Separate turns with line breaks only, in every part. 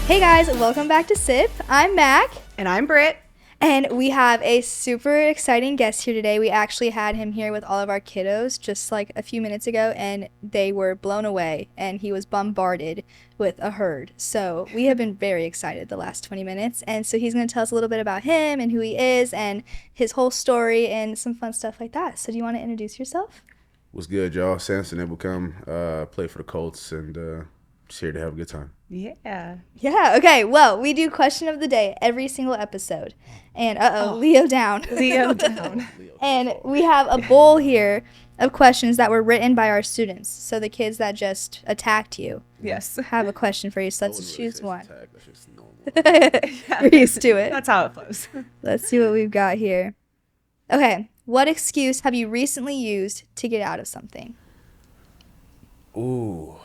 Hey guys, welcome back to SIP. I'm Mac.
And I'm Britt.
And we have a super exciting guest here today. We actually had him here with all of our kiddos just like a few minutes ago, and they were blown away, and he was bombarded with a herd. So we have been very excited the last 20 minutes. And so he's going to tell us a little bit about him and who he is and his whole story and some fun stuff like that. So do you want to introduce yourself?
What's good, y'all? Samson, Ebukam, play for the Colts, and just here to have a good time.
Yeah.
Yeah, okay. Well, we do question of the day every single episode. And Leo down.
Leo down.
And we have a bowl here of questions that were written by our students. So the kids that just attacked you
Yes.
have a question for you. So let's choose one.
Tag, that's just normal.
We're used to it.
That's how it flows.
Let's see what we've got here. Okay. What excuse have you recently used to get out of something?
Ooh.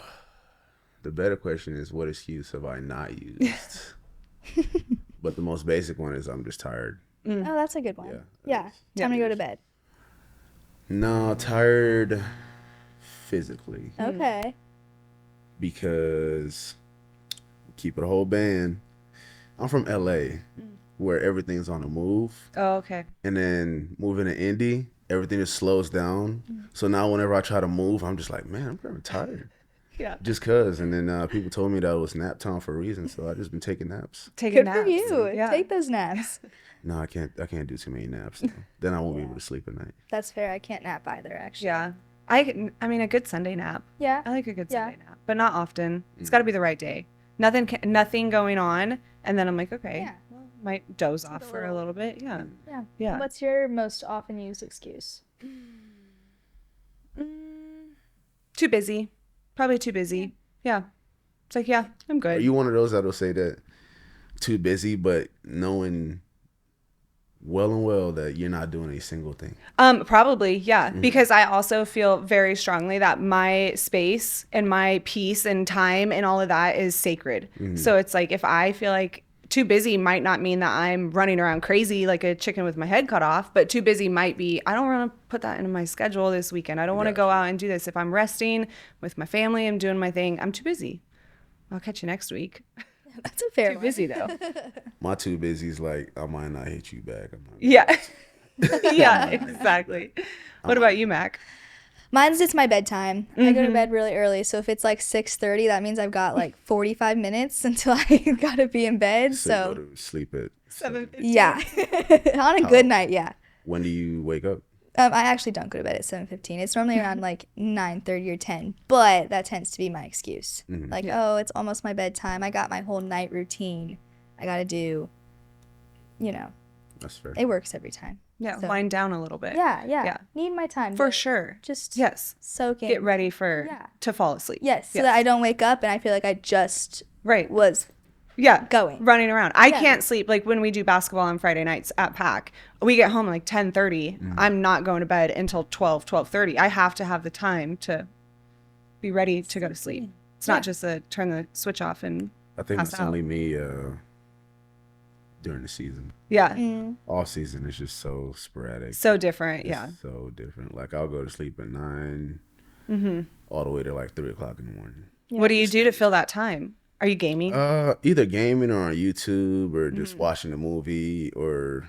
The better question is, what excuse have I not used? But the most basic one is, I'm just tired.
Oh, that's a good one.
Yeah.
Yeah. Time to go to bed.
No, tired physically.
Okay.
Because, keep it a whole band. I'm from LA, where everything's on the move.
Oh, okay.
And then moving to Indy, everything just slows down. So now whenever I try to move, I'm just like, man, I'm kind of tired.
Yeah.
Just cause. And then people told me that it was nap time for a reason, so I just been taking naps.
Good for you.
Yeah.
Take those naps.
No, I can't do too many naps. Though. Then I won't be able to sleep at night.
That's fair. I can't nap either, actually.
Yeah. I mean, a good Sunday nap.
Yeah.
I like a good
Yeah.
Sunday nap, but not often. It's got to be the right day. Nothing going on, and then I'm like, okay,
Yeah.
well, might doze off for a little bit. Yeah.
Yeah.
Yeah.
What's your most often used excuse?
Too busy. Probably too busy. Yeah. It's like, yeah, I'm
Are
good.
you one of those that'll say that too busy, but knowing well and well that you're not doing a single thing?
Probably, yeah. Because I also feel very strongly that my space and my peace and time and all of that is sacred. So it's like, if I feel like too busy might not mean that I'm running around crazy like a chicken with my head cut off, but too busy might be, I don't want to put that into my schedule this weekend. I don't want to go out and do this. If I'm resting with my family, I'm doing my thing, I'm too busy. I'll catch you next week.
That's a fair
Too
one.
busy though.
My too busy is like, I might not hit you back.
Yeah. Yeah, exactly. What about you, Mac?
Mine's it's my bedtime. I go to bed really early, so if it's like 6:30, that means I've got like 45 minutes until I gotta be in bed.
Go
So
to sleep at
7:15.
yeah, on a good night, yeah.
When do you wake up?
I actually don't go to bed at 7:15. It's normally around like 9:30 or 10, but that tends to be my excuse. Like, oh, it's almost my bedtime. I got my whole night routine. I gotta do,
That's fair.
it works every time.
Yeah,
So-
wind down a little bit.
Yeah. Need my time
For
to
sure.
Just
Yes.
soak in.
Get ready for
Yeah.
to fall asleep.
Yes, so that I don't wake up and I feel like I just
Right.
was
Yeah.
going.
Running around. I
Yeah.
can't sleep. Like when we do basketball on Friday nights at PAC, we get home at like 10:30. I'm not going to bed until 12:30. I have to have the time to be ready to go to sleep. It's not just a turn the switch off and
I think
pass
it's
out.
only me during the season.
yeah.
All season is just so sporadic.
So different.
It's
Yeah.
so different. Like I'll go to sleep at 9, all the way to like 3:00 in the morning.
What do you do to fill that time? Are you gaming?
Either gaming or on YouTube or just watching a movie or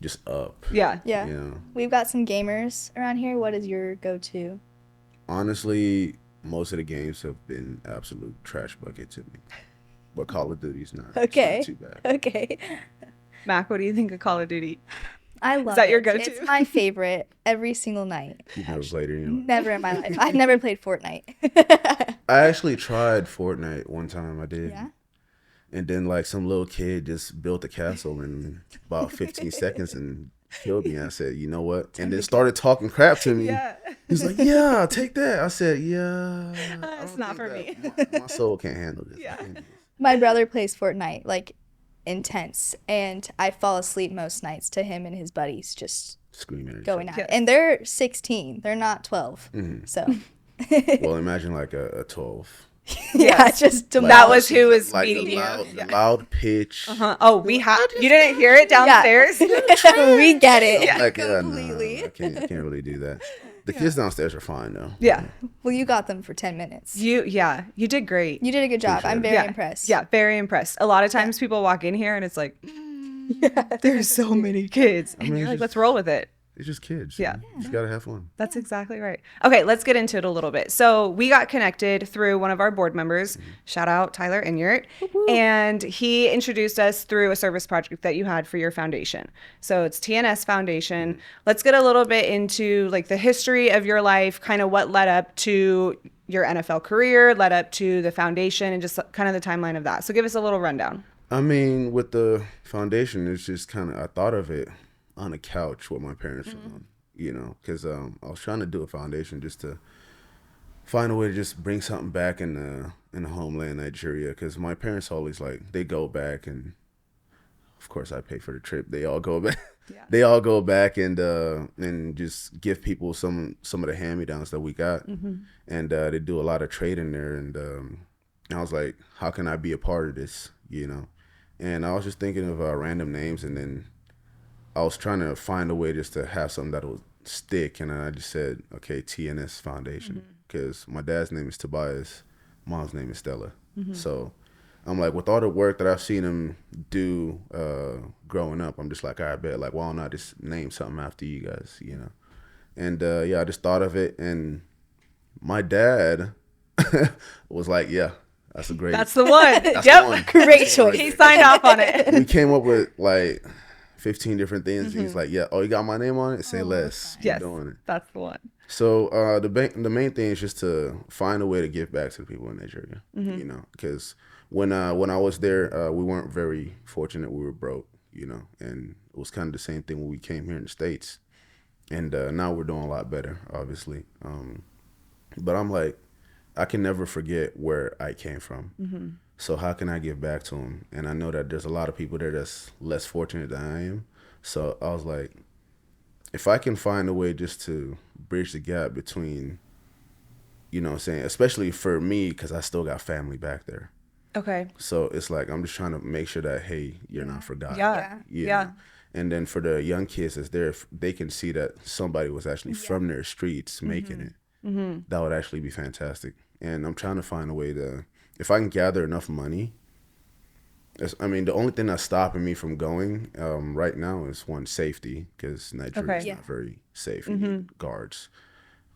just up.
Yeah.
Yeah.
You know,
We've got some gamers around here. What is your go-to?
honestly, most of the games have been absolute trash bucket to me. But Call of Duty's not. it's
Okay.
not too bad.
Okay.
Mac, what do you think of Call of Duty?
I love
that your
it.
go-to?
It's my favorite every single night.
You've never played it, you know.
Never in my life. I've never played Fortnite.
I actually tried Fortnite one time. I did.
Yeah?
And then like some little kid just built a castle in about 15 seconds and killed me. And I said, you know what? And then started talking crap to me.
Yeah.
He's like, yeah, take that. I said, yeah.
It's not for me.
My soul can't handle this.
Yeah.
My brother plays Fortnite, like, intense. And I fall asleep most nights to him and his buddies just
Screaming.
going at
Yes.
it. And they're 16. They're not 12. So,
Well, imagine like a 12.
yeah, just
That was who was
Like
beating
the
you.
loud, the loud pitch.
Oh, we have. You didn't hear it downstairs?
we get it.
Like, no,
completely.
I can't really do that. The kids downstairs are fine though.
Yeah.
Well, you got them for 10 minutes.
You did great.
You did a good job. I'm very
yeah.
impressed.
Yeah, very impressed. A lot of times people walk in here and it's like, there's so many kids. And
mean,
you're
it's
like,
just-
let's roll with it.
It's just kids.
Yeah.
You just gotta have fun.
That's exactly right. Okay, let's get into it a little bit. So we got connected through one of our board members. Shout out Tyler Inyart. And he introduced us through a service project that you had for your foundation. So it's TNS Foundation. Let's get a little bit into like the history of your life, kind of what led up to your NFL career, led up to the foundation, and just kind of the timeline of that. So give us a little rundown.
I mean, with the foundation, it's just kind of, I thought of it on a couch with my parents, you know, because I was trying to do a foundation just to find a way to just bring something back in the homeland, Nigeria, because my parents always like, they go back, and of course I pay for the trip. They all go back.
Yeah.
They all go back and just give people some of the hand-me-downs that we got, and they do a lot of trade in there, and I was like, how can I be a part of this, you know? And I was just thinking of random names, and then I was trying to find a way just to have something that would stick, and I just said, okay, TNS Foundation, because my dad's name is Tobias, mom's name is Stella. So I'm like, with all the work that I've seen him do growing up, I'm just like, I bet, like, why don't I just name something after you guys, you know? And yeah, I just thought of it, and my dad was like, yeah, that's a great.
That's the one.
That's
Yep.
the one.
Great choice.
He signed off on it.
We came up with like 15 different things. He's like, yeah, oh, you got my name on it? Say less.
Yes,
Keep doing it.
that's the one.
So the main thing is just to find a way to give back to the people in Nigeria, you know, because when I was there, we weren't very fortunate. We were broke, you know, and it was kind of the same thing when we came here in the States. And now we're doing a lot better, obviously. But I'm like, I can never forget where I came from. So how can I give back to them? And I know that there's a lot of people there that's less fortunate than I am. So I was like, if I can find a way just to bridge the gap between, you know what I'm saying, especially for me, because I still got family back there.
Okay.
So it's like, I'm just trying to make sure that, hey, you're not forgotten.
Yeah.
you
Yeah.
know? And then for the young kids that's there, if they can see that somebody was actually from their streets making it. That would actually be fantastic. And I'm trying to find a way to, if I can gather enough money, I mean, the only thing that's stopping me from going right now is one, safety, because Nigeria is not very safe. You need guards,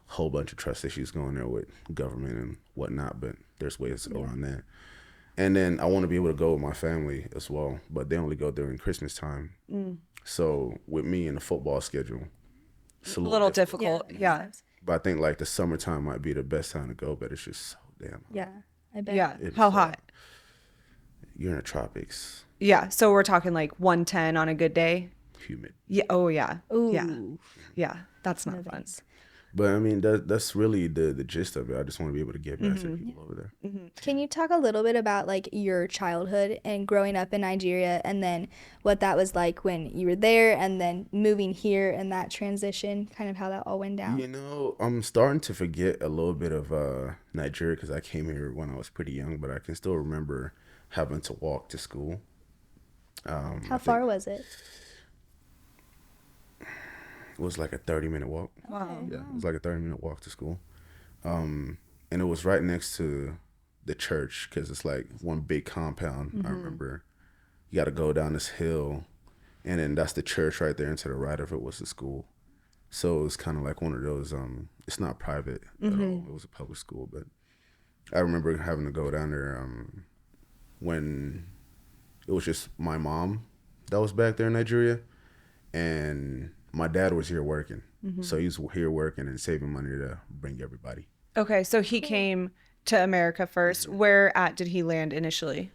whole bunch of trust issues going there with government and whatnot, but there's ways around that. And then I want to be able to go with my family as well, but they only go during Christmas time. So with me and the football schedule, it's
A little difficult. Yeah.
But I think like the summertime might be the best time to go, but it's just so damn hot.
Yeah, I bet.
Yeah.
It's,
How hot?
You're in the tropics,
Yeah. So we're talking like 110 on a good day.
humid.
Yeah. Oh yeah.
Ooh.
Yeah. Yeah. That's not fun.
thanks.
But I mean, that's really the gist of it. I just want to be able to get back to the people over there.
Can you talk a little bit about like your childhood and growing up in Nigeria, and then what that was like when you were there, and then moving here and that transition, kind of how that all went down?
You know, I'm starting to forget a little bit of Nigeria because I came here when I was pretty young, but I can still remember having to walk to school.
How far was it?
It was like a 30-minute walk.
Wow.
Yeah, it was like a 30-minute walk to school. And it was right next to the church because it's like one big compound. I remember you got to go down this hill, and then that's the church right there, and to the right of it was the school. So it was kind of like one of those, it's not private at all. It was a public school, but I remember having to go down there when it was just my mom that was back there in Nigeria, and my dad was here working. So he was here working and saving money to bring everybody.
Okay. So he came to America first. Where at did he land initially?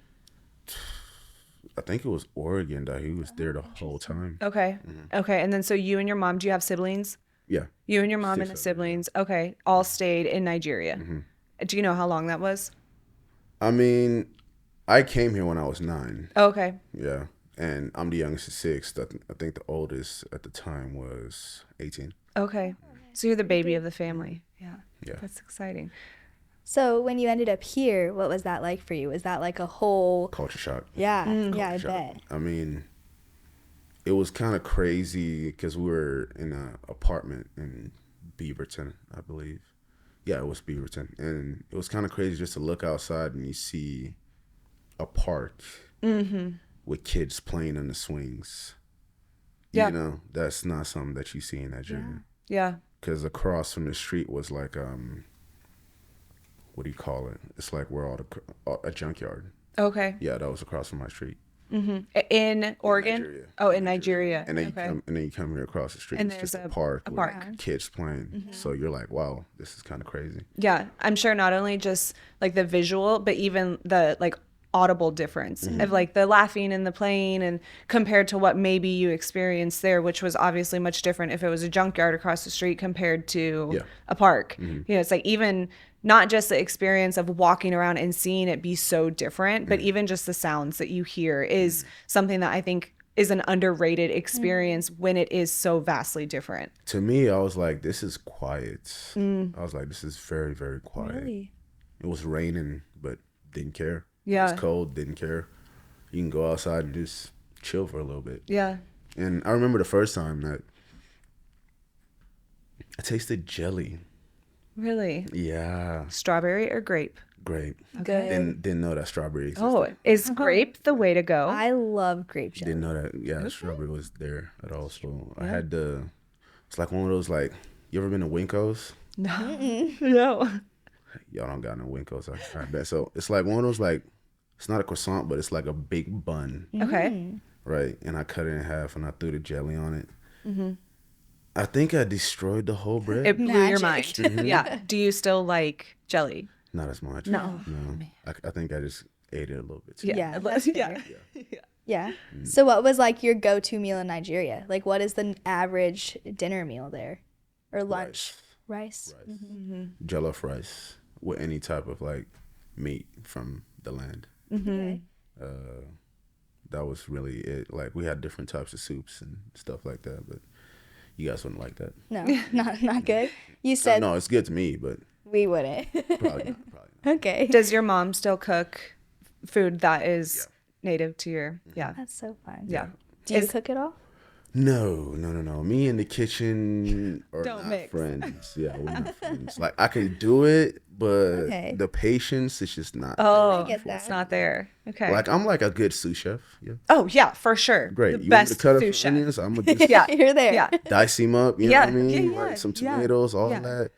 I think it was Oregon that he was there the whole time.
Okay. Okay. And then so you and your mom, do you have siblings?
Yeah.
You and your mom and the
6
siblings. Okay. All stayed in Nigeria. Do you know how long that was?
I mean, I came here when I was 9.
Oh, okay.
Yeah. And I'm the youngest of 6. I think the oldest at the time was 18.
Okay. So you're the baby of the family. Yeah.
Yeah.
That's exciting.
So when you ended up here, what was that like for you? Was that like a whole?
Culture shock.
Yeah, yeah, I
Shock.
bet.
I mean, it was kind of crazy because we were in an apartment in Beaverton, I believe. Yeah, it was Beaverton, and it was kind of crazy just to look outside and you see a park with kids playing on the swings.
Yeah.
You know, that's not something that you see in Nigeria.
Yeah.
Because across from the street was like what do you call it? It's like where a junkyard.
Okay.
Yeah, that was across from my street.
In Oregon?
Nigeria.
Oh, in Nigeria.
And then
Okay.
and then you come here across the street.
And
It's just
there's
a park
a
with
park.
kids playing. So you're like, wow, this is kind of crazy.
Yeah, I'm sure not only just like the visual, but even the like audible difference of like the laughing and the playing, and compared to what maybe you experienced there, which was obviously much different if it was a junkyard across the street compared to a park. You know, it's like even not just the experience of walking around and seeing it be so different, but even just the sounds that you hear is something that I think is an underrated experience when it is so vastly different.
To me, I was like, this is quiet. I was like, this is very, very quiet.
Really?
It was raining, but didn't care.
Yeah.
It was cold, didn't care. You can go outside and just chill for a little bit.
Yeah.
And I remember the first time that I tasted jelly.
Really?
Yeah,
Strawberry or grape?
grape.
Good.
Didn't know that strawberry existed.
Oh, is grape the way to go?
I love grape jelly.
Didn't know that. Yeah, strawberry was there at all. So I had it's like one of those, like, you ever been to Winko's?
No.
Y'all don't got no Winkos. I bet. So it's like one of those, like, it's not a croissant, but it's like a big bun,
Okay.
right? And I cut it in half and I threw the jelly on it. I think I destroyed the whole bread.
It blew your
Magic.
mind. Yeah. Do you still like jelly?
Not as much.
No.
I think I just ate it a little bit too.
Yeah, that's
Yeah.
Yeah. So what was like your go-to meal in Nigeria? Like what is the average dinner meal there? Or lunch? Rice?
Jollof rice with any type of, like, meat from the land.
Okay.
That was really it. Like, we had different types of soups and stuff like that, but you guys wouldn't like that.
No, not good. You said
No, it's good to me, but
we wouldn't.
probably not.
Okay.
Does your mom still cook food that is native to your? Yeah.
That's so fun.
Yeah.
Do you
Is-
cook it all?
No. Me and the kitchen are
Don't
not
mix.
friends. Yeah, we're not friends. Like, I can do it, but
Okay.
the patience is just not.
Oh,
get
it's
that.
not there. Okay.
Like, I'm like a good sous chef. Yeah.
Oh yeah, for sure.
Great.
The
You want me
best
to cut up
sous chef.
onions? I'm gonna just
Yeah.
You're there.
Yeah.
dice him up. You know
Yeah,
what I mean?
yeah,
Like some
yeah.
tomatoes, all
Yeah.
that.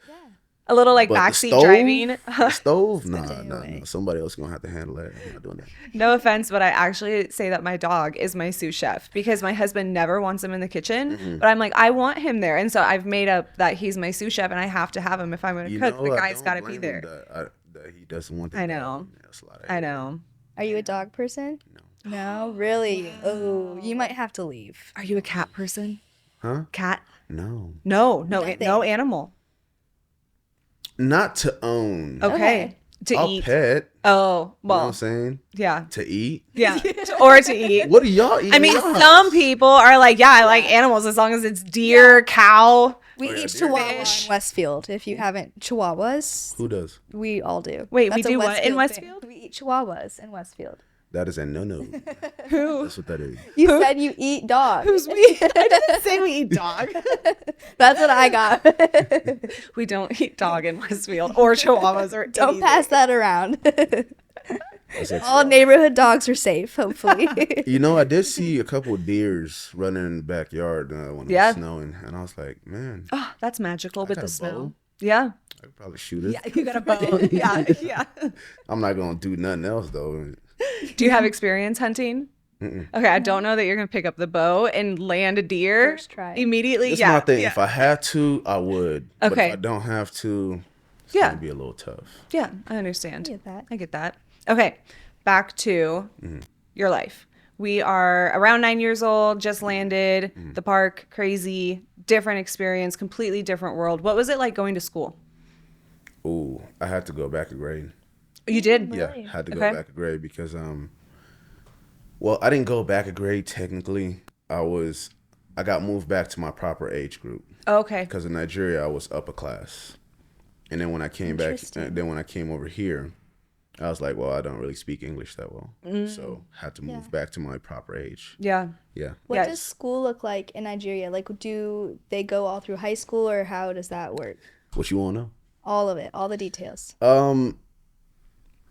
A little like
But the
backseat
stove?
driving.
The stove? Nah.
away.
Somebody else gonna have to handle that. I'm not doing that.
No offense, but I actually say that my dog is my sous chef because my husband never wants him in the kitchen. But I'm like, I want him there. And so I've made up that he's my sous chef and I have to have him if I'm going to cook. The
I
guy's
don't
got to be
blame
there.
him that he doesn't want.
I know.
That's a lot of
I
hate.
know.
Are you a dog person? No, really? Oh, you might have to leave.
Are you a cat person?
Huh?
Cat?
No.
No,
Nothing.
no animal.
Not to own.
Okay. To
I'll
eat.
pet.
Oh,
You know what
well,
I'm saying?
yeah.
To eat.
Yeah. Or to eat.
What do y'all eat?
I mean,
in your
some
house?
people are like, yeah, I like animals as long as it's deer, cow.
We
Oh, yeah,
eat
deer.
Chihuahua
Fish.
in Westfield. If you haven't, Chihuahuas,
Who does?
we all do.
Wait, we
That's a
do what in
thing.
Westfield?
We eat Chihuahuas in Westfield.
That is a no.
Who?
That's what that is.
You said you eat dogs.
Who's we? I didn't say we eat dog.
That's what I got.
We don't eat dog in Westfield or Chihuahuas or
Don't
anything.
pass that around.
That's it.
All neighborhood dogs are safe, hopefully.
You know, I did see a couple of deers running in the backyard when it
Yeah.
was snowing, and I was like, man,
Oh, that's magical with
got
the
a
snow.
bow.
Yeah.
I could probably shoot it.
Yeah, you got a bow. Yeah, yeah.
I'm not gonna do nothing else though.
Do you have experience hunting? Okay, I don't know that you're gonna pick up the bow and land a deer
First try.
immediately.
That's
yeah,
my thing.
yeah.
If I had to, I would. But
Okay.
if I don't have to, it's
Yeah.
gonna be a little tough.
Yeah, I understand.
I get that.
I get that. Okay, back to your life. We are around 9 years old, just landed, the park, crazy, different experience, completely different world. What was it like going to school?
Ooh, I had to go back a grade.
You did?
Yeah, had to go
Okay.
back a grade because well, I didn't go back a grade technically. I got moved back to my proper age group
Okay.
because in Nigeria I was upper class, and then when I came back,
Interesting.
then when I came over here, I was like, well, I don't really speak English that well, so had to move back to my proper age.
Yeah.
Yeah.
What does
Yes.
school look like in Nigeria? Like, do they go all through high school, or how does that work?
What you want to know?
All of it, all the details.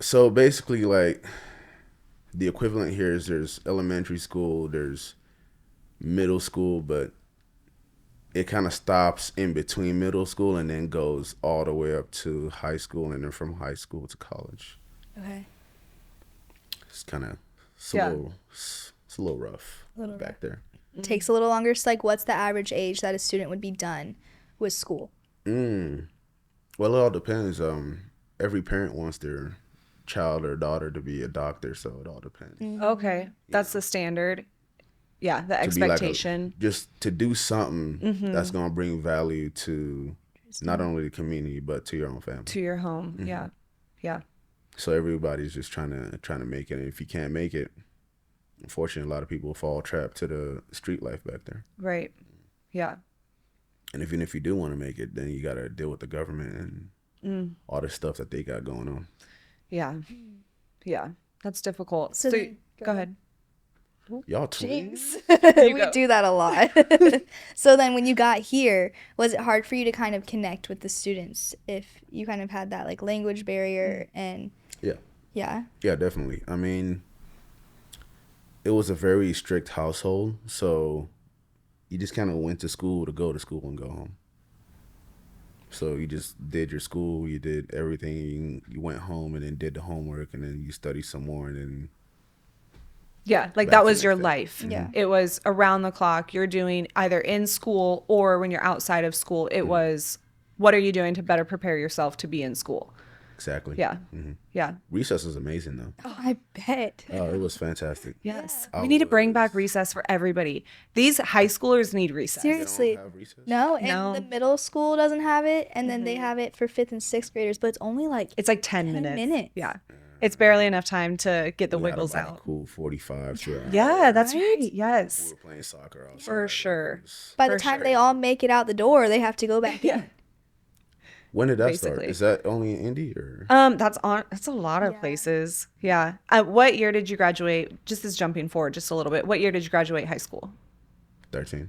So basically, like, the equivalent here is there's elementary school, there's middle school, but it kind of stops in between middle school and then goes all the way up to high school, and then from high school to college.
Okay.
It's kind of it's
Yeah.
a little rough
Little
back there.
Takes a little longer. So, like, what's the average age that a student would be done with school?
Well, it all depends. Every parent wants their child or daughter to be a doctor, so it all depends.
Okay. That's the standard. Yeah, the
To be like
expectation.
just to do something that's gonna bring value to not only the community but to your own family.
To your home. Yeah. Yeah.
So everybody's just trying to make it, and if you can't make it, unfortunately, a lot of people fall trapped to the street life back there.
Right. Yeah.
And even if you do want to make it, then you got to deal with the government and all the stuff that they got going on.
Yeah. Yeah. That's difficult.
So
So,
then-
go ahead.
Y'all twins?
We
go.
do that a lot. So then when you got here, was it hard for you to kind of connect with the students if you kind of had that like language barrier and
Yeah.
yeah?
Yeah, definitely. I mean, it was a very strict household, so you just kind of went to school to go to school and go home. So you just did your school, you did everything, you went home and then did the homework, and then you studied some more, and then
Yeah, like
Back
that
to
was
next
your
day.
life.
Yeah.
It was around the clock. You're doing either in school or when you're outside of school, it was what are you doing to better prepare yourself to be in school?
exactly.
Yeah. Yeah.
Recess was amazing though.
Oh, I bet.
Oh, it was fantastic.
Yes.
I
We need to bring back
was-
recess for everybody. These high schoolers need recess.
Seriously.
They don't have recess?
No, and
No.
the middle school doesn't have it, and then they have it for 5th and 6th graders, but it's only like
It's like 10
10
minutes.
minutes.
Yeah. It's barely enough time to get the
We had
wiggles
about a
out.
cool 45 to an hour.
Yeah, that's
Right?
right. Yes.
We were playing soccer outside.
For sure.
It was-
by the
for
time
sure.
they all make it out the door, they have to go back in.
When did that start?
Basically.
Is that only in Indy or?
That's a lot of
Yeah.
places. Yeah. What year did you graduate? Just as jumping forward just a little bit. What year did you graduate high school?
13.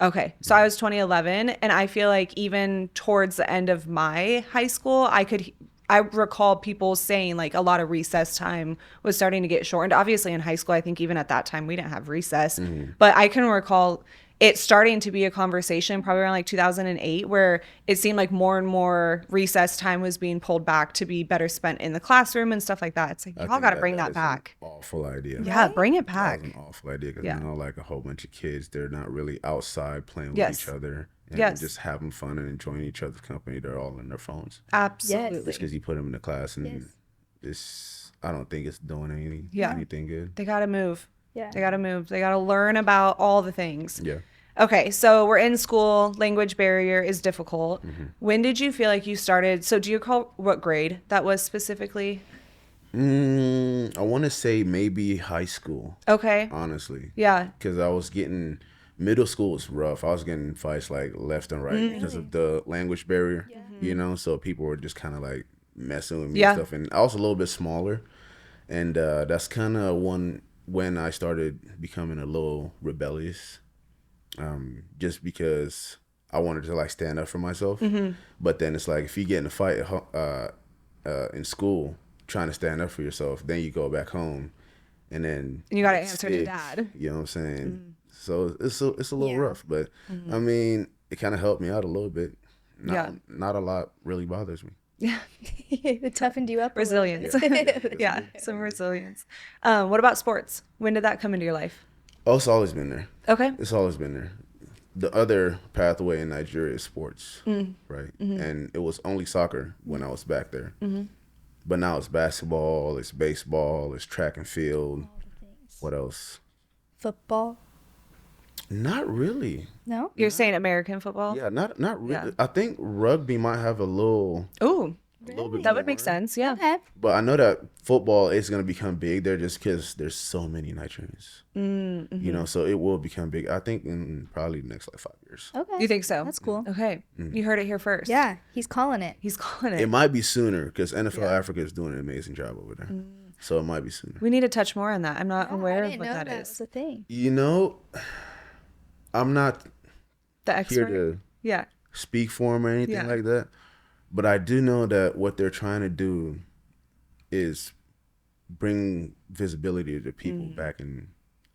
Okay. So I was 2011, and I feel like even towards the end of my high school, I recall people saying like a lot of recess time was starting to get shortened. Obviously in high school, I think even at that time we didn't have recess, but I can recall it starting to be a conversation probably around like 2008 where it seemed like more and more recess time was being pulled back to be better spent in the classroom and stuff like that. It's like,
I
y'all
think
got to bring that
is an
back.
awful idea.
Yeah, bring it
That
back.
was an awful idea because
Yeah.
like a whole bunch of kids, they're not really outside playing with
Yes.
each other and
Yes.
just having fun and enjoying each other's company. They're all in their phones.
Absolutely.
Just because you put them in the class and
Yes.
I don't think it's doing
Yeah.
anything good.
They got to move.
Yeah.
They got to move. They got to learn about all the things.
Yeah.
Okay, so we're in school. Language barrier is difficult. When did you feel like you started? So do you recall what grade that was specifically?
I want to say maybe high school,
Okay.
honestly.
Yeah.
Because I was getting, middle school was rough. I was getting fights like left and right because of the language barrier, so people were just kind of like messing with me
Yeah.
and stuff. And I was a little bit smaller. And that's kind of when I started becoming a little rebellious, just because I wanted to like stand up for myself. But then it's like if you get in a fight in school trying to stand up for yourself, then you go back home and then
And you got to
it
answer to
sticks,
dad.
You know what I'm saying? So it's a little
Yeah.
rough, but I mean it kind of helped me out a little bit.
Yeah.
Not a lot really bothers me.
Yeah.
It toughened you up. a little
Resilience.
bit.
Yeah. Some resilience. What about sports? When did that come into your life?
Oh, it's always been there.
Okay.
It's always been there. The other pathway in Nigeria is sports,
Mm.
right?
Mm-hmm.
And it was only soccer when I was back there. But now it's basketball, it's baseball, it's track and field. What else?
Football?
Not really.
No?
You're saying American football?
Yeah, not really.
Yeah.
I think rugby might have a little.
Ooh.
A little bit
That would make
more.
sense. Yeah.
Okay.
But I know that football is going to become big there just because there's so many Nigerians.
Mm-hmm.
You know, so it will become big. I think in probably the next like 5 years.
Okay.
You think so?
That's cool.
Okay. You heard it here first.
Yeah, he's calling it.
He's calling
It
it.
might be sooner because NFL Africa is doing an amazing job over there. So it might be sooner.
We need to touch more on that. I'm not aware
I
of
didn't
what
know
that
was
is.
a thing.
You know, I'm not
The
here
expert.
to
Yeah.
speak for him or anything
Yeah.
like that. But I do know that what they're trying to do is bring visibility to people back in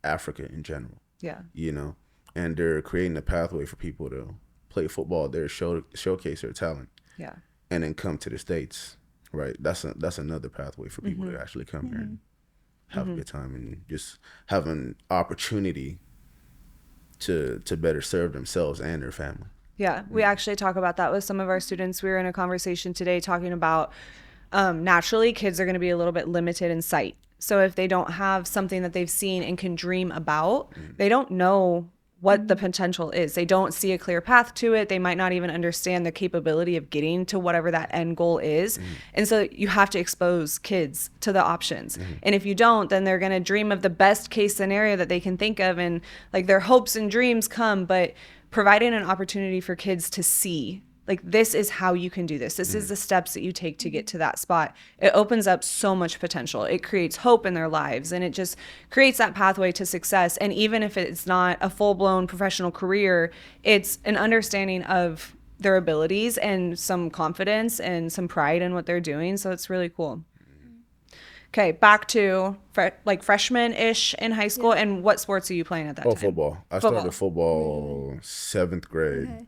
Africa in general,
Yeah.
you know, and they're creating a pathway for people to play football there, showcase their talent,
Yeah.
and then come to the States, right? That's another pathway for people to actually come here and have a good time and just have an opportunity to better serve themselves and their family.
Yeah, we actually talk about that with some of our students. We were in a conversation today talking about naturally kids are going to be a little bit limited in sight. So if they don't have something that they've seen and can dream about, they don't know what the potential is. They don't see a clear path to it. They might not even understand the capability of getting to whatever that end goal is. And so you have to expose kids to the options. And if you don't, then they're going to dream of the best case scenario that they can think of, and like their hopes and dreams come, but providing an opportunity for kids to see, like, this is how you can do this. This is the steps that you take to get to that spot. It opens up so much potential. It creates hope in their lives, and it just creates that pathway to success. And even if it's not a full-blown professional career, it's an understanding of their abilities and some confidence and some pride in what they're doing. So it's really cool. Okay, back to like freshman-ish in high school. And what sports are you playing at that time?
Football. I started football 7th grade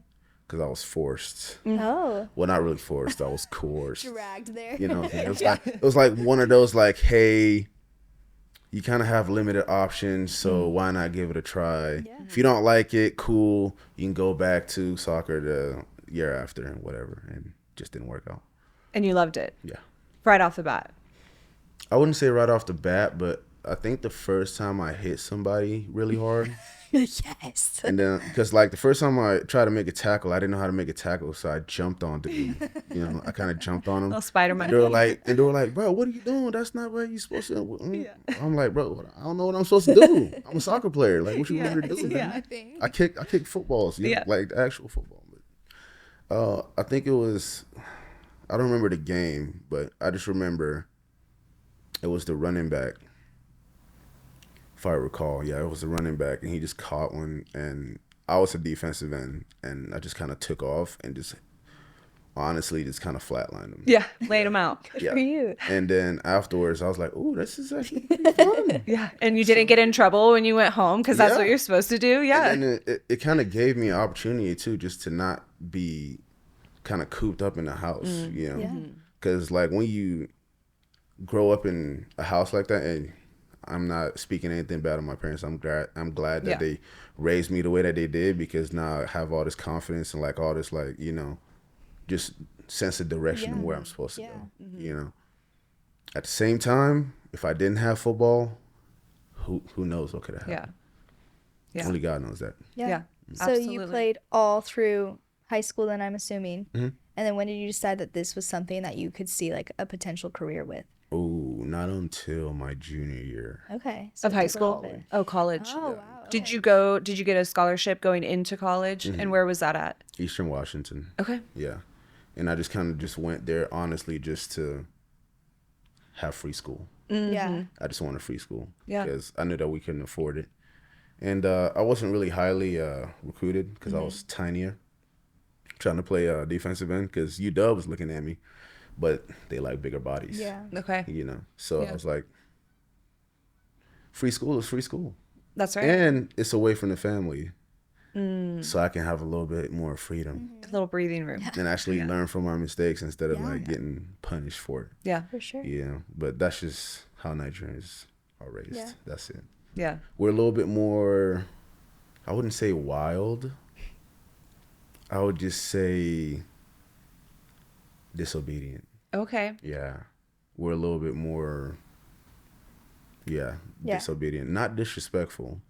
because I was forced.
Oh.
Well, not really forced. I was coerced.
Dragged there.
You know, it was like one of those like, hey, you kind of have limited options, so why not give it a try?
Yeah.
If you don't like it, cool. You can go back to soccer the year after and whatever, and just didn't work out.
And you loved it
Yeah.
right off the bat.
I wouldn't say right off the bat, but I think the first time I hit somebody really hard,
Yes.
and then because like the first time I tried to make a tackle, I didn't know how to make a tackle, so I jumped on dude. You know, I kind of jumped on him.
Little Spider-Man.
They were like, bro, what are you doing? That's not what you're supposed to. I'm like, bro, I don't know what I'm supposed to do. I'm a soccer player. Like, what you want me to do?
Yeah.
I kick footballs. Yeah, like the actual football. But I think it was, I don't remember the game, but I just remember it was the running back. If I recall, yeah, it was the running back, and he just caught one, and I was a defensive end, and I just kind of took off and just honestly just kind of flatlined him.
Yeah, laid him out.
Yeah.
For you.
And then afterwards, I was like, "Ooh, this is actually pretty fun."
Yeah, and you didn't get in trouble when you went home because that's
Yeah.
what you're supposed to do. Yeah.
And then it kind of gave me an opportunity too, just to not be kind of cooped up in the house, you know?
Yeah.
Because like when you grow up in a house like that, and I'm not speaking anything bad on my parents. I'm glad that
Yeah.
they raised me the way that they did, because now I have all this confidence and like all this like, you know, just sense of direction of where I'm supposed to go. You know. At the same time, if I didn't have football, who knows what could have
Yeah.
happened?
Yeah.
Only God knows that.
Yeah.
So you
Absolutely.
played all through high school then, I'm assuming.
Mm-hmm.
And then when did you decide that this was something that you could see like a potential career with?
Oh, not until my junior year.
Okay.
Of
it
high
took a little
school?
bit.
Oh, college.
Oh, wow.
Did you get a scholarship going into college? And where was that at?
Eastern Washington.
Okay.
Yeah. And I just kind of just went there, honestly, just to have free school.
Yeah.
I just wanted free school.
Yeah.
Because I knew that we couldn't afford it. And I wasn't really highly recruited because I was tinier, trying to play defensive end, because UW was looking at me, but they like bigger bodies.
Yeah.
Okay.
You know, so
Yeah.
I was like, free school is free school.
That's right.
And it's away from the family. So I can have a little bit more freedom
A little breathing room.
and actually learn from our mistakes instead of like getting punished for it.
Yeah.
For sure.
You know, but that's just how Nigerians are raised.
Yeah.
That's it.
Yeah.
We're a little bit more, I wouldn't say wild. I would just say disobedient.
Okay.
Yeah. We're a little bit more,
Yeah.
disobedient. Not disrespectful.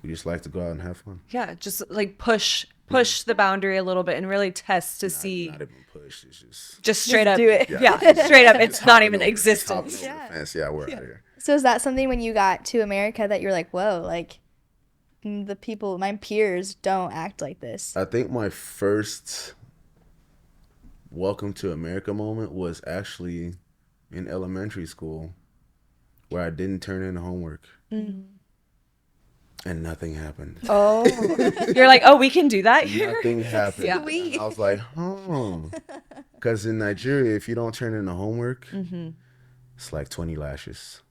We just like to go out and have fun.
Yeah, just like push the boundary a little bit and really test to see.
Not even push. It's
Just straight up.
do it.
Yeah, straight up. It's not even existence.
Hopping over the fence. Yeah, we're out of here.
So is that something when you got to America that you're like, whoa, like the people, my peers don't act like this?
I think my first welcome to America moment was actually in elementary school, where I didn't turn in homework. And nothing happened.
Oh, you're like, oh, we can do that here.
Nothing happened.
Yeah.
And I was like, because in Nigeria, if you don't turn in the homework, it's like 20 lashes.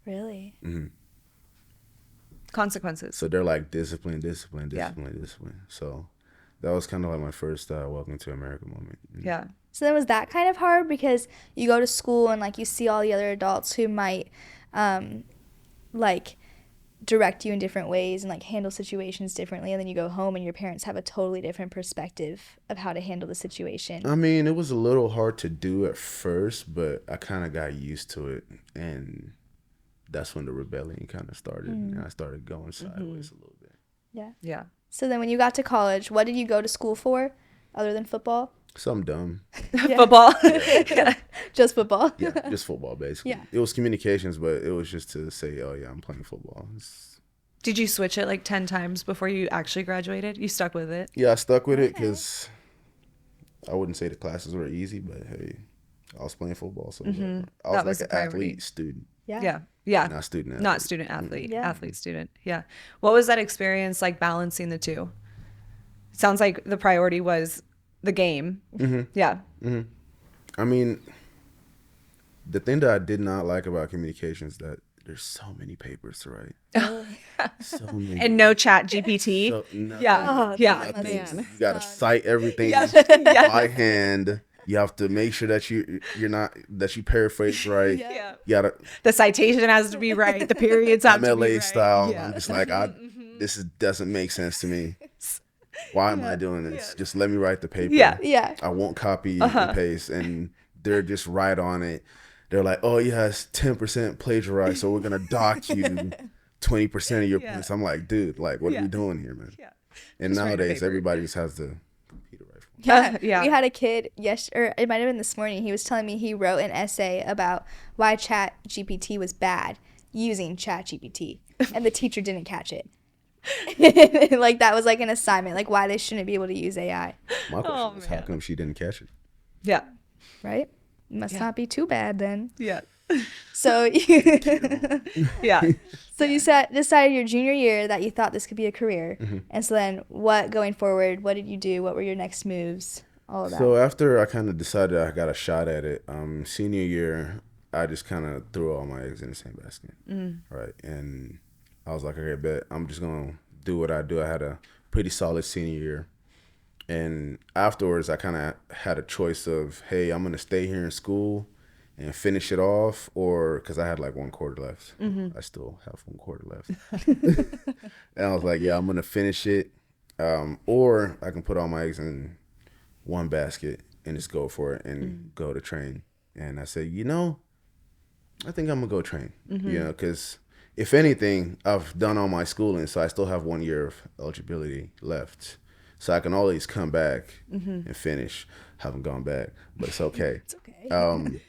Really?
Consequences.
So they're like discipline.
Yeah.
So that was kind of like my first welcome to America moment.
Yeah.
So then was that kind of hard because you go to school and like you see all the other adults who might like direct you in different ways and like handle situations differently, and then you go home and your parents have a totally different perspective of how to handle the situation?
I mean, it was a little hard to do at first, but I kind of got used to it, and that's when the rebellion kind of started, and I started going sideways a little bit.
Yeah.
Yeah.
So then when you got to college, what did you go to school for other than football?
Something dumb.
Football.
Just football?
Yeah, just football, basically.
Yeah.
It was communications, but it was just to say, oh, yeah, I'm playing football.
Did you switch it like 10 times before you actually graduated? You stuck with it?
Yeah, I stuck with it because I wouldn't say the classes were easy, but hey, I was playing football. So I was
was
like
the
an
priority.
athlete, student,
Yeah. Yeah.
not student athlete.
Not student athlete.
Yeah.
Athlete student. Yeah. What was that experience like balancing the two? Sounds like the priority was the game. Yeah.
I mean, the thing that I did not like about communications is that there's so many papers to write. So many.
And no chat GPT.
So, nothing-
Yeah. Yeah.
nothing. You gotta cite everything by hand. You have to make sure that you paraphrase right.
Yeah.
You gotta
The citation has to be right. The periods have to be
MLA
right.
style.
Yeah.
I'm just like, doesn't make sense to me. Why am I doing this? Just let me write the paper.
Yeah.
Yeah.
I won't copy and paste, and they're just right on it. They're like, oh yeah, it's 10% plagiarized, so we're gonna dock you 20% of your points. I'm like, dude, like, what are we doing here, man?
Yeah.
And
Just write a
nowadays,
paper.
everybody just has the computer rifle.
Yeah.
Yeah.
We had a kid or it might have been this morning. He was telling me he wrote an essay about why Chat GPT was bad using Chat GPT, and the teacher didn't catch it. Like that was like an assignment, like why they shouldn't be able to use AI,
My question is, how come she didn't catch it?
Yeah.
right? Must not be too bad then.
Yeah.
So
Yeah.
So you decided your junior year that you thought this could be a career. And so then going forward, what did you do? What were your next moves? All of that.
So after I kind of decided I got a shot at it, senior year, I just kind of threw all my eggs in the same basket, right? And I was like, okay, bet I'm just gonna do what I do. I had a pretty solid senior year, and afterwards, I kind of had a choice of, hey, I'm gonna stay here in school and finish it off, or because I had like 1 quarter left. I still have 1 quarter left, and I was like, yeah, I'm gonna finish it, or I can put all my eggs in one basket and just go for it and go to train. And I said, I think I'm gonna go train, because if anything, I've done all my schooling, so I still have 1 year of eligibility left. So I can always come back and finish. Haven't gone back, but it's okay.
It's okay.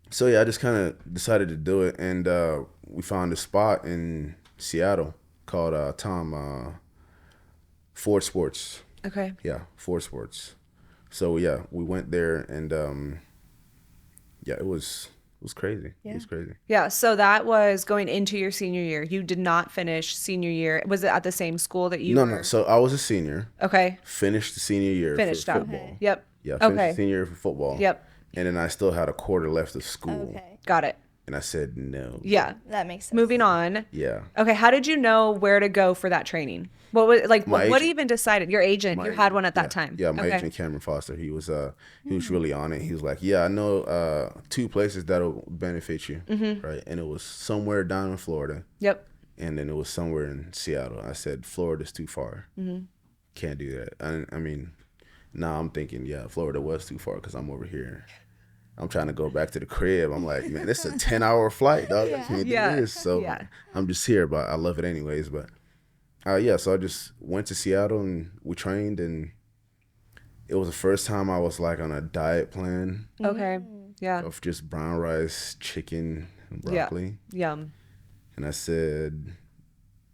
So yeah, I just kind of decided to do it, and we found a spot in Seattle called Ford Sports.
Okay.
Yeah, Ford Sports. So yeah, we went there, and yeah, it was crazy.
Yeah.
It was crazy.
Yeah. So that was going into your senior year. You did not finish senior year. Was it at the same school that you
No,
were?
no. So I was a senior.
Okay.
Finished the senior year
Finished
for
out.
football.
Okay.
Yep.
Yeah, finished
Okay.
the senior year for football.
Yep.
And then I still had a quarter left of school.
Okay.
Got it.
And I said no.
Yeah.
That makes sense.
Moving on.
Yeah.
Okay. How did you know where to go for that training? What was like?
My
What
agent.
even decided? Your agent. You had one at that time.
Yeah, my
Okay.
agent Cameron Foster. He was really on it. He was like, yeah, I know 2 places that'll benefit you, right? And it was somewhere down in Florida,
Yep.
and then it was somewhere in Seattle. I said Florida's too far. Can't do that. I mean, now I'm thinking, yeah, Florida was too far because I'm over here. I'm trying to go back to the crib. I'm like, man, this is a 10-hour flight, dog. I can't do
Yeah.
this. So
Yeah.
I'm just here, but I love it anyways. But Yeah, so I just went to Seattle and we trained, and it was the first time I was like on a diet plan
Okay. Yeah.
of just brown rice, chicken, and
Yeah.
broccoli.
Yum.
And I said,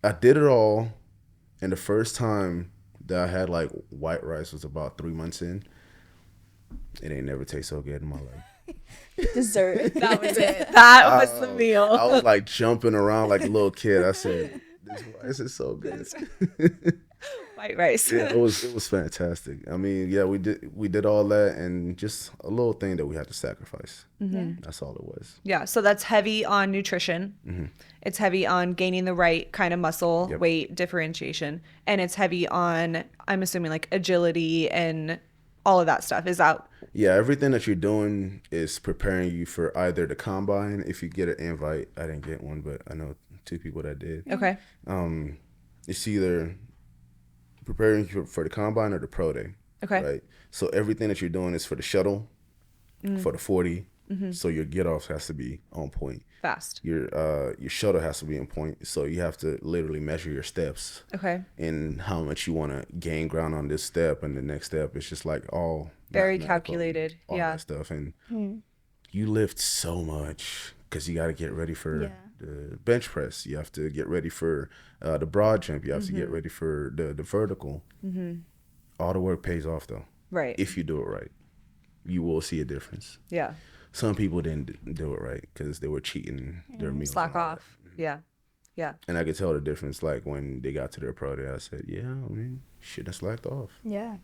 I did it all. And the first time that I had like white rice was about 3 months in. It ain't never taste so good in my life.
Dessert.
That was it. That was the meal.
I was like jumping around like a little kid. I said, this rice is so good.
White rice.
Yeah, it was fantastic. I mean, yeah, we did all that, and just a little thing that we had to sacrifice. That's all it was.
Yeah, so that's heavy on nutrition. It's heavy on gaining the right kind of muscle,
Yep.
weight differentiation, and it's heavy on, I'm assuming, like agility and all of that stuff. Is that
Yeah, everything that you're doing is preparing you for either the combine. If you get an invite, I didn't get one, but I know 2 people that did.
okay?
It's either preparing you for the combine or the pro day.
Okay.
Right. So everything that you're doing is for the shuttle, for the 40. So your get off has to be on point.
Fast.
Your shuttle has to be on point. So you have to literally measure your steps
Okay.
and how much you want to gain ground on this step and the next step. It's just like all
Very
mathematical,
calculated.
all
Yeah.
that stuff. And you lift so much because you got to get ready for the bench press. You have to get ready for the broad jump. You have to get ready for the vertical. All the work pays off though.
Right.
If you do it right, you will see a difference.
Yeah.
Some people didn't do it right because they were cheating their meals.
Slack
and all
off. Yeah. Yeah.
that. And I could tell the difference. Like when they got to their pro day, I said, "Yeah, I mean, shit, have slacked off."
Yeah.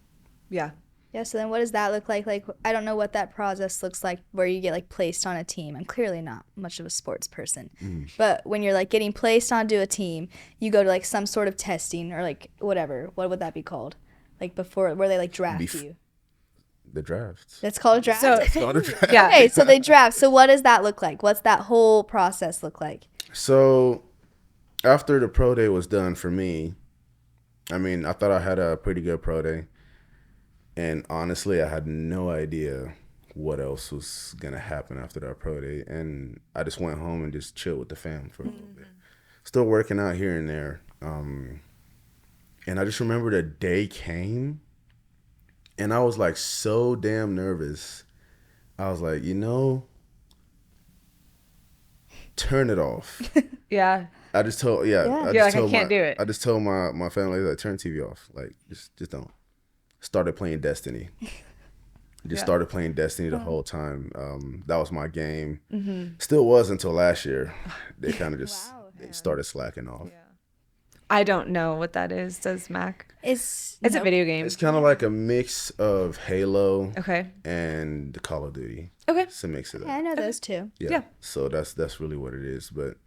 Yeah.
Yeah, so then what does that look like? Like, I don't know what that process looks like where you get, like, placed on a team. I'm clearly not much of a sports person. But when you're, like, getting placed onto a team, you go to, like, some sort of testing or, like, whatever. What would that be called? Like, before, where they, like, draft you.
The drafts.
That's called a draft?
So
Called a draft.
yeah.
Okay, so they draft. So what does that look like? What's that whole process look like?
So after the pro day was done for me, I mean, I thought I had a pretty good pro day. And honestly, I had no idea what else was going to happen after that pro day. And I just went home and just chilled with the fam for a little bit. Still working out here and there. And I just remember the day came and I was like so damn nervous. I was like, turn it off.
Yeah.
I just told,
Yeah.
I
You're
just
like, I
told
can't do it.
I just told my family, like, turn TV off. Like, just don't. Started playing Destiny. Just started playing Destiny the whole time. That was my game. Still was until last year. They kind of just they started slacking off.
I don't know what that is. Does Mac?
It's
It's a video game.
It's kind of like a mix of Halo
Okay.
and Call of Duty.
Okay.
It's a mix of that.
Yeah, I know those two.
Yeah.
So that's really what it is. But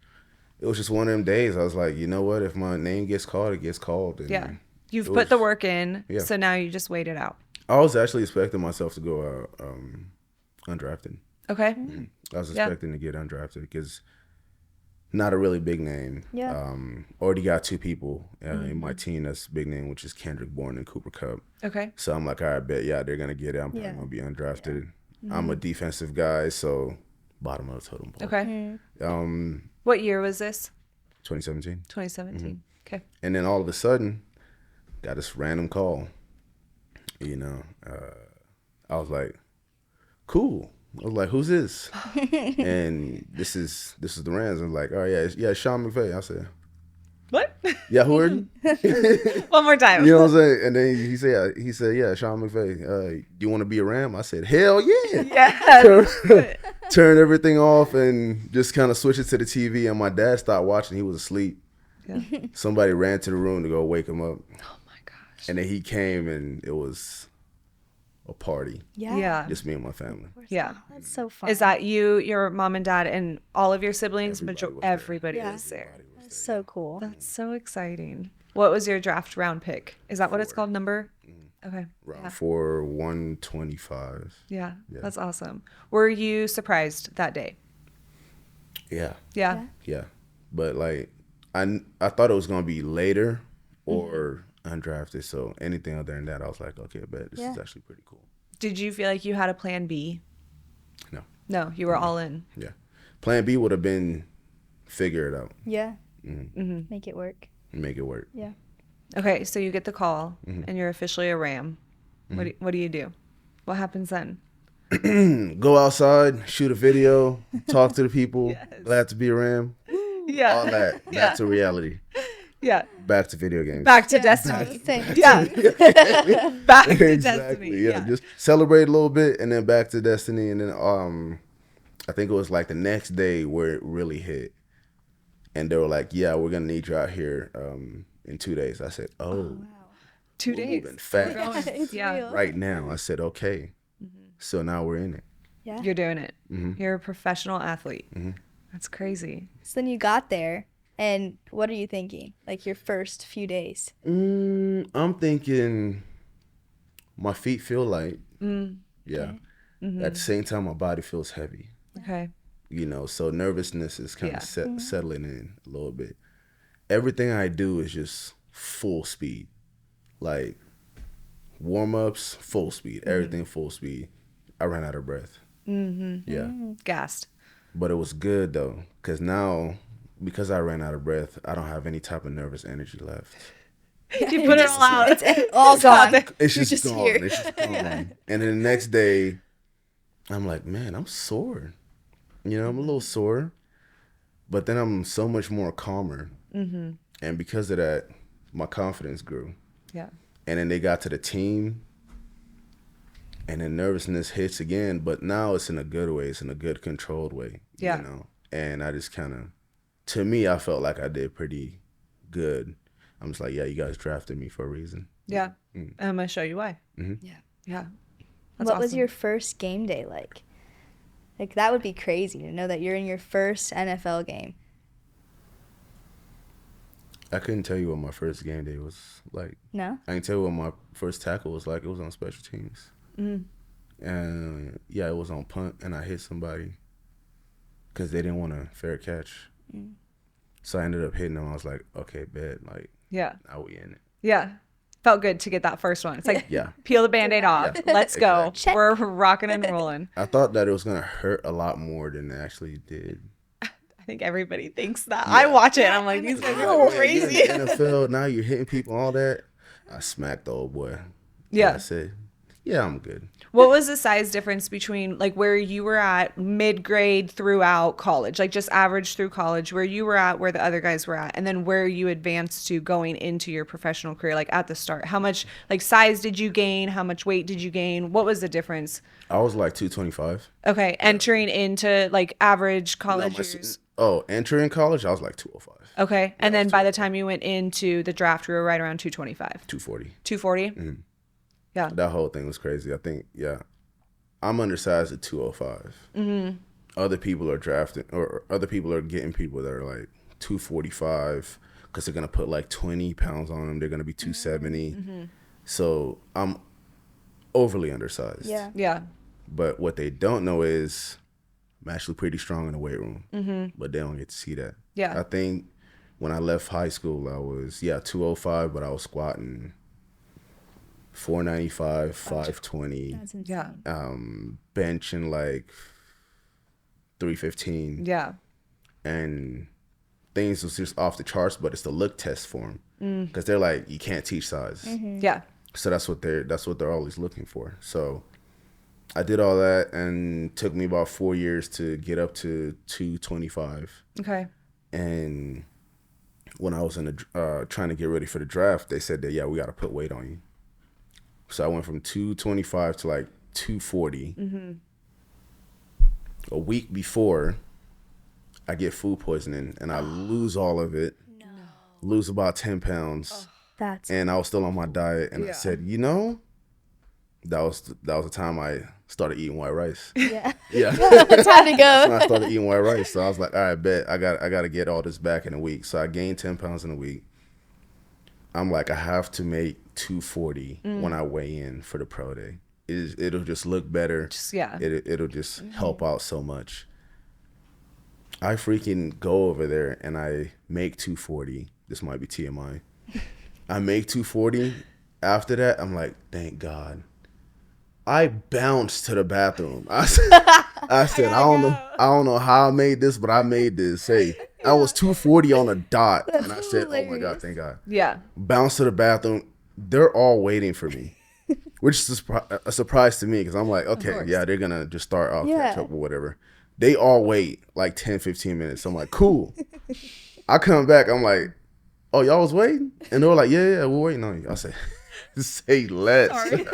it was just one of them days. I was like, you know what? If my name gets called, it gets called. And
Yeah. You've
it
put the
was-
work in,
Yeah.
so now you just wait it out.
I was actually expecting myself to go undrafted.
Okay.
I was
Yeah.
expecting to get undrafted because not a really big name.
Yeah.
Already got 2 people in my team that's big name, which is Kendrick Bourne and Cooper Kupp.
Okay.
So I'm like, all right, bet, they're gonna get it. I'm probably gonna be undrafted. I'm a defensive guy, so bottom of the totem pole.
Okay.
Mm-hmm.
What year was this?
2017,
2017. Okay.
and then all of a sudden, got this random call. I was like, cool. I was like, who's this? And this is the Rams. I'm like, oh yeah, Sean McVay. I said,
What?
yeah, who are you?
One more time.
You know what I'm saying? And then he said, yeah, Sean McVay. Do you want to be a Ram? I said, hell yeah.
Yeah.
Turn everything off and just kind of switch it to the TV. And my dad stopped watching. He was asleep.
Yeah.
Somebody ran to the room to go wake him up.
Oh my gosh.
And then he came and it was a party.
Yeah.
Yeah.
Just me and my family.
Yeah.
That's so fun.
Is that you, your mom and dad, and all of your siblings?
Everybody was there.
Everybody was there.
That's so cool.
That's so exciting. What was your draft round pick? Is that what it's called? Number? Okay.
Round 4, 125.
Yeah. That's awesome. Were you surprised that day?
Yeah.
Yeah.
Yeah. But like, I thought it was going to be later or undrafted. So anything other than that, I was like, okay, I bet this is actually pretty cool.
Did you feel like you had a plan B?
No.
No, you were all in.
Yeah. Plan B would have been figure it out.
Yeah. Make it work.
and make it work.
Yeah.
Okay, so you get the call and you're officially a Ram. What do you do? What happens then?
Go outside, shoot a video, talk to the people. Glad to be a Ram.
Yeah.
All that. Back to reality.
Yeah.
Back to video games.
Back to
Yeah,
Destiny.
same.
Yeah. Back to
Exactly.
Destiny.
Yeah. Just celebrate a little bit and then back to Destiny. And then I think it was like the next day where it really hit. And they were like, yeah, we're gonna need you out here in 2 days. I said, oh,
2
we're
days.
moving fast.
It's
Yeah.
real.
Right now. I said, okay. So now we're in it.
Yeah.
You're doing it. You're a professional athlete. That's crazy.
So then you got there, and what are you thinking? Like your first few days.
I'm thinking my feet feel light. Yeah. At the same time, my body feels heavy.
Okay.
You know, so nervousness is kind
Yeah.
of settling in a little bit. Everything I do is just full speed. Like warm-ups, full speed. Everything full speed. I ran out of breath. Yeah.
Gassed.
But it was good though, because now, because I ran out of breath, I don't have any type of nervous energy left.
You put it all out.
It's all gone.
It's
You're
just
just
gone.
here.
It's just gone. And then the next day, I'm like, man, I'm sore. You know, I'm a little sore, but then I'm so much more calmer. And because of that, my confidence grew.
Yeah.
And then they got to the team, and then nervousness hits again, but now it's in a good way. It's in a good, controlled way.
Yeah.
You know, and I just kind of, to me, I felt like I did pretty good. I'm just like, yeah, you guys drafted me for a reason.
Yeah. I'm going to show you why.
Yeah.
Yeah.
What was
awesome.
your first game day like? Like that would be crazy to know that you're in your first NFL game.
I couldn't tell you what my first game day was like.
No?
I can tell you what my first tackle was like. It was on special teams. And yeah, it was on punt, and I hit somebody because they didn't want a fair catch. So I ended up hitting them. I was like, okay, bet. Like,
Yeah.
now we in it.
Yeah. Felt good to get that first one. It's like,
Yeah.
peel the Band-Aid off.
Yeah.
Let's go.
Check.
We're rocking and rolling.
I thought that it was going to hurt a lot more than it actually did.
I think everybody thinks that. I watch it and I'm like, these guys are
You're
crazy.
in the NFL, now you're hitting people, all that. I smacked the old boy.
Yeah.
I said, yeah, I'm good.
What was the size difference between like where you were at mid-grade throughout college, like just average through college, where you were at, where the other guys were at, and then where you advanced to going into your professional career, like at the start? How much like size did you gain? How much weight did you gain? What was the difference?
I was like 225.
Okay, entering into like average college years.
Entering college, I was like 205.
Okay, and then by the time you went into the draft, you were right around 225.
240.
240? Yeah.
That whole thing was crazy. I think, yeah, I'm undersized at 205. Other people are drafting, or other people are getting people that are like 245 because they're going to put like 20 pounds on them. They're going to be 270. So I'm overly undersized.
Yeah.
Yeah.
But what they don't know is I'm actually pretty strong in the weight room. But they don't get to see that.
Yeah.
I think when I left high school, I was, 205, but I was squatting 495, 520,
That's insane.
Yeah.
benching like 315.
Yeah.
And things was just off the charts, but it's the look test for them. Because they're like, you can't teach size.
Yeah.
So that's what they're always looking for. So I did all that, and took me about 4 years to get up to 225.
Okay.
And when I was in the trying to get ready for the draft, they said that, yeah, we got to put weight on you. So I went from 225 to like 240. A week before, I get food poisoning, and I lose all of it. No. Lose about 10 pounds.
That's
And I was still on my diet, and I said, that was the time I started eating white rice.
yeah.
Yeah.
It's time to
That's when
go.
I started eating white rice. So I was like, all right, bet I got to get all this back in a week. So I gained 10 pounds in a week. I'm like, I have to make 240 when I weigh in for the pro day. It'll just look better.
Yeah.
It'll just help out so much. I freaking go over there and I make 240. This might be TMI. I make 240. After that, I'm like, thank God. I bounced to the bathroom. I said, I don't know how I made this, but I made this. Hey, I was 240 on a dot,
That's
and I said, "Oh my god,
hilarious.
thank God!"
Yeah.
Bounce to the bathroom. They're all waiting for me, which is a surprise to me because I'm like, okay,
course.
yeah, they're gonna just start off catch
Yeah.
up or whatever. They all wait like 10, 15 minutes. I'm like, cool. I come back. I'm like, oh, y'all was waiting, and they were like, yeah, we're waiting on you. I say, say less.
Sorry.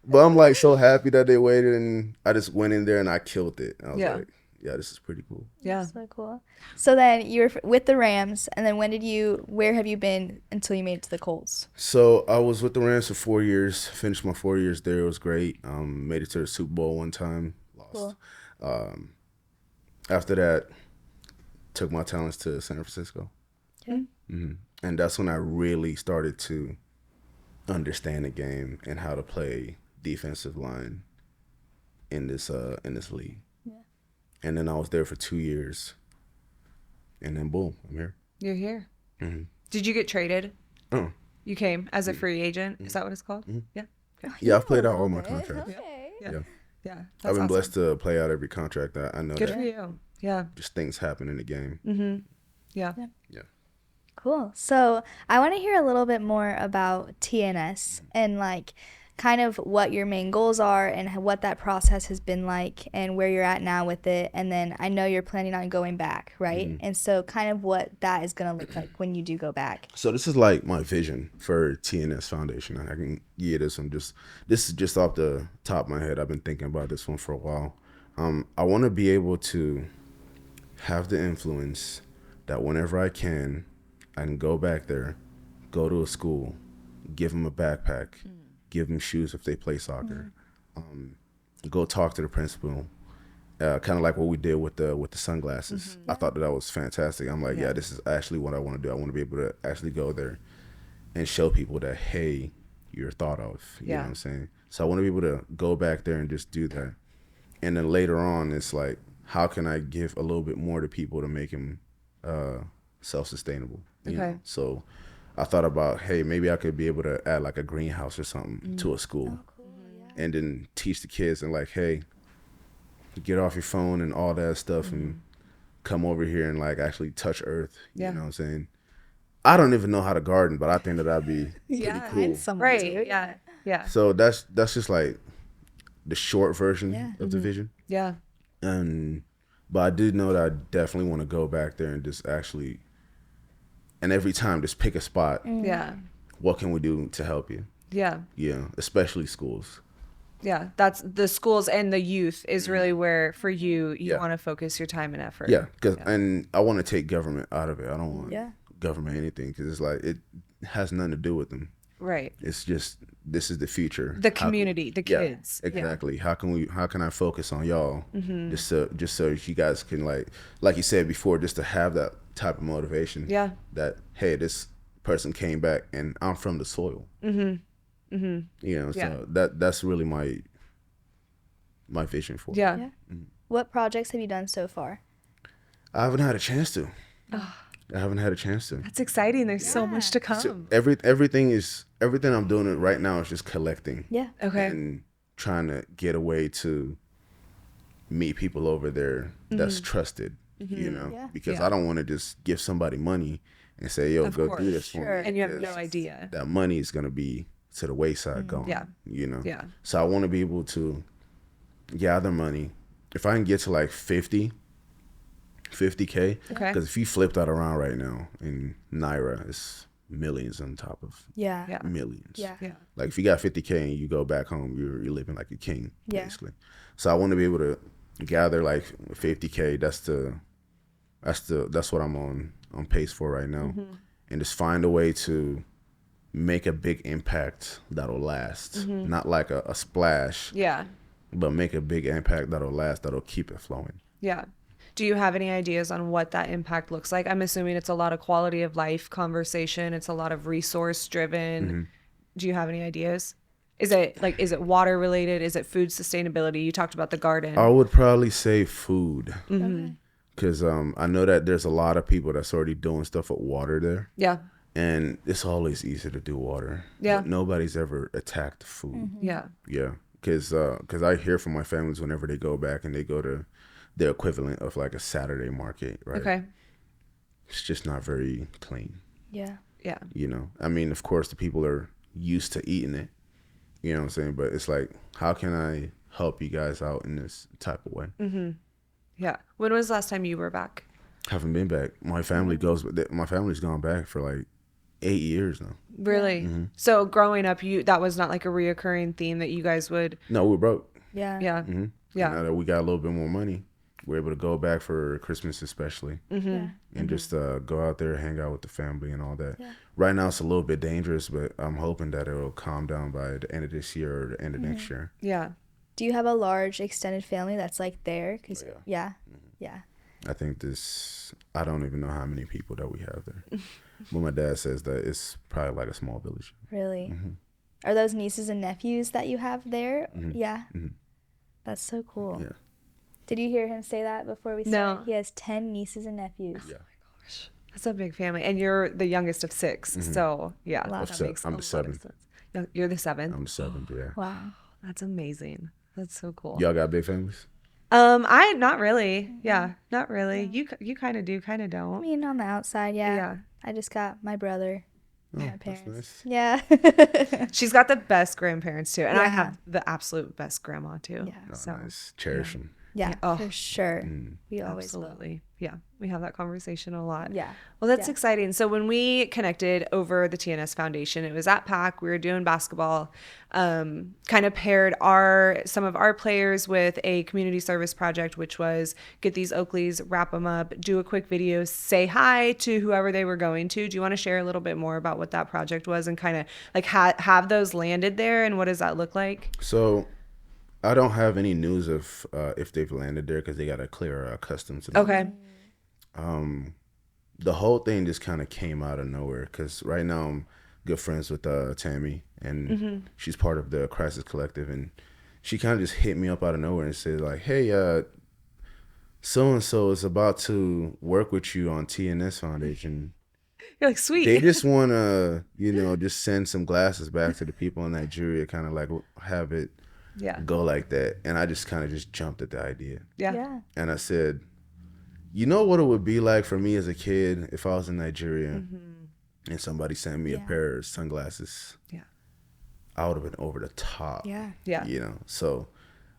But I'm like so happy that they waited, and I just went in there and I killed it. I was
Yeah.
like, yeah, this is pretty cool.
Yeah.
So cool. So then you were with the Rams, and then where have you been until you made it to the Colts?
So I was with the Rams for 4 years. Finished my 4 years there. It was great. Made it to the Super Bowl one time. Lost.
Cool.
After that, took my talents to San Francisco.
Okay.
And that's when I really started to understand the game and how to play defensive line in this league.
Yeah.
And then I was there for 2 years. And then boom, I'm here.
You're here.
Mm-hmm.
Did you get traded?
Oh.
You came as a free agent. Is that what it's called? Yeah.
Yeah, I've played out
Oh,
all my
okay.
contracts.
Okay.
Yeah.
Yeah.
Yeah.
I've
That's
been
awesome.
blessed to play out every contract. I know
Good
that
for you. Yeah.
just things happen in the game.
Yeah.
Yeah.
Cool. So I want to hear a little bit more about TNS and like kind of what your main goals are and what that process has been like and where you're at now with it. And then I know you're planning on going back, right? And so kind of what that is going to look like when you do go back.
So this is like my vision for TNS Foundation. I can give this. This is just off the top of my head. I've been thinking about this one for a while. I want to be able to have the influence that whenever I can go back there, go to a school, give them a backpack, give them shoes if they play soccer, go talk to the principal, kind of like what we did with the sunglasses. I thought that was fantastic. I'm like, yeah, this is actually what I want to do. I want to be able to actually go there and show people that, hey, you're thought of. You know what I'm saying? So I want to be able to go back there and just do that. And then later on, it's like, how can I give a little bit more to people to make them self-sustainable? You know? So I thought about, hey, maybe I could be able to add like a greenhouse or something to a school. And then teach the kids and like, hey, get off your phone and all that stuff and come over here and like actually touch earth. You know what I'm saying? I don't even know how to garden, but I think that that'd be pretty cool.
Right. Yeah. Yeah.
So that's just like the short version of the vision.
Yeah.
But I did know that I definitely want to go back there and just actually, and every time just pick a spot.
Yeah.
What can we do to help you?
Yeah.
Yeah, especially schools.
Yeah. That's the schools and the youth is really where for you want to focus your time and effort.
Yeah, and I want to take government out of it. I don't want government anything because it's like it has nothing to do with them.
Right.
It's just this is the future.
The community, the kids.
Exactly. How can I focus on y'all just so you guys can like you said before, just to have that type of motivation.
Yeah.
That hey, this person came back and I'm from the soil. You know, so that's really my vision for it.
Yeah.
What projects have you done so far?
I haven't had a chance to. I haven't had a chance to.
That's exciting. There's so much to come.
So everything I'm doing it right now is just collecting.
Yeah.
Okay.
And trying to get a way to meet people over there that's trusted, you know, because I don't want to just give somebody money and say, yo, go do this for me.
And you have no idea.
That money is going to be to the wayside gone, you know?
Yeah.
So I want to be able to gather money. If I can get to like 50K, because if you flip that around right now in Naira, it's millions on top of millions.
Yeah.
Like if you got 50K and you go back home, you're living like a king, basically. So I want to be able to gather like 50K. That's what I'm on pace for right now, and just find a way to make a big impact that'll last, not like a splash, but make a big impact that'll last, that'll keep it flowing.
Yeah. Do you have any ideas on what that impact looks like? I'm assuming it's a lot of quality of life conversation. It's a lot of resource driven. Do you have any ideas? Is it water related? Is it food sustainability? You talked about the garden.
I would probably say food. Because I know that there's a lot of people that's already doing stuff with water there.
Yeah.
And it's always easier to do water.
Yeah.
But nobody's ever attacked food.
Yeah.
Yeah. Because I hear from my families whenever they go back and they go to the equivalent of like a Saturday market, right?
Okay.
It's just not very clean.
Yeah.
Yeah.
You know, I mean, of course, the people are used to eating it. You know what I'm saying? But it's like, how can I help you guys out in this type of way?
Yeah. When was the last time you were back?
Haven't been back. My family's gone back for like 8 years now.
Really? So growing up, that was not like a reoccurring theme that you guys would.
No, we're broke.
Yeah.
Yeah. Yeah.
Now that we got a little bit more money, we're able to go back for Christmas especially,
Yeah.
and just go out there, hang out with the family and all that.
Yeah.
Right now it's a little bit dangerous, but I'm hoping that it'll calm down by the end of this year or the end of next year.
Yeah.
Do you have a large extended family that's like there? Cause
Oh,
yeah. Yeah.
I think I don't even know how many people that we have there. But my dad says that it's probably like a small village.
Really? Are those nieces and nephews that you have there? Yeah. That's so cool.
Yeah.
Did you hear him say that before we
No.
started? He has 10 nieces and nephews.
Yeah.
That's a big family. And you're the youngest of 6. So, yeah.
Wow.
That makes
I'm
a
the
lot of
seventh.
sense. You're the 7th?
I'm the seventh, yeah.
Wow.
That's amazing. That's so cool.
Y'all got big families?
I not really. Yeah, not really. You kind of do, kind of
I
don't.
mean, on the outside, yeah.
Yeah.
I just got my brother,
Oh,
my
that's
parents.
nice.
Yeah.
She's got the best grandparents too, and I
Yeah.
have the absolute best grandma too.
Yeah.
Oh,
So
nice. Cherish them.
Yeah,
Oh.
for sure. We always will.
absolutely, yeah, we have that conversation a lot.
Yeah.
Well, that's
Yeah.
exciting. So when we connected over the TNS Foundation, it was at PAC. We were doing basketball. Kind of paired some of our players with a community service project, which was get these Oakleys, wrap them up, do a quick video, say hi to whoever they were going to. Do you want to share a little bit more about what that project was and kind of like have those landed there, and what does that look like?
So I don't have any news of if they've landed there because they got to clear customs. And all
Okay.
that. The whole thing just kind of came out of nowhere because right now I'm good friends with Tammy, and she's part of the Crisis Collective, and she kind of just hit me up out of nowhere and said like, hey, so-and-so is about to work with you on TNS Foundation.
You're like, sweet.
They just want to, just send some glasses back to the people in Nigeria, kind of like have it
Yeah.
go like that. And I just kind of just jumped at the idea.
Yeah.
Yeah.
And I said, you know what it would be like for me as a kid if I was in Nigeria and somebody sent me a
Yeah.
pair of sunglasses?
Yeah.
I would have been over the top.
Yeah.
Yeah.
So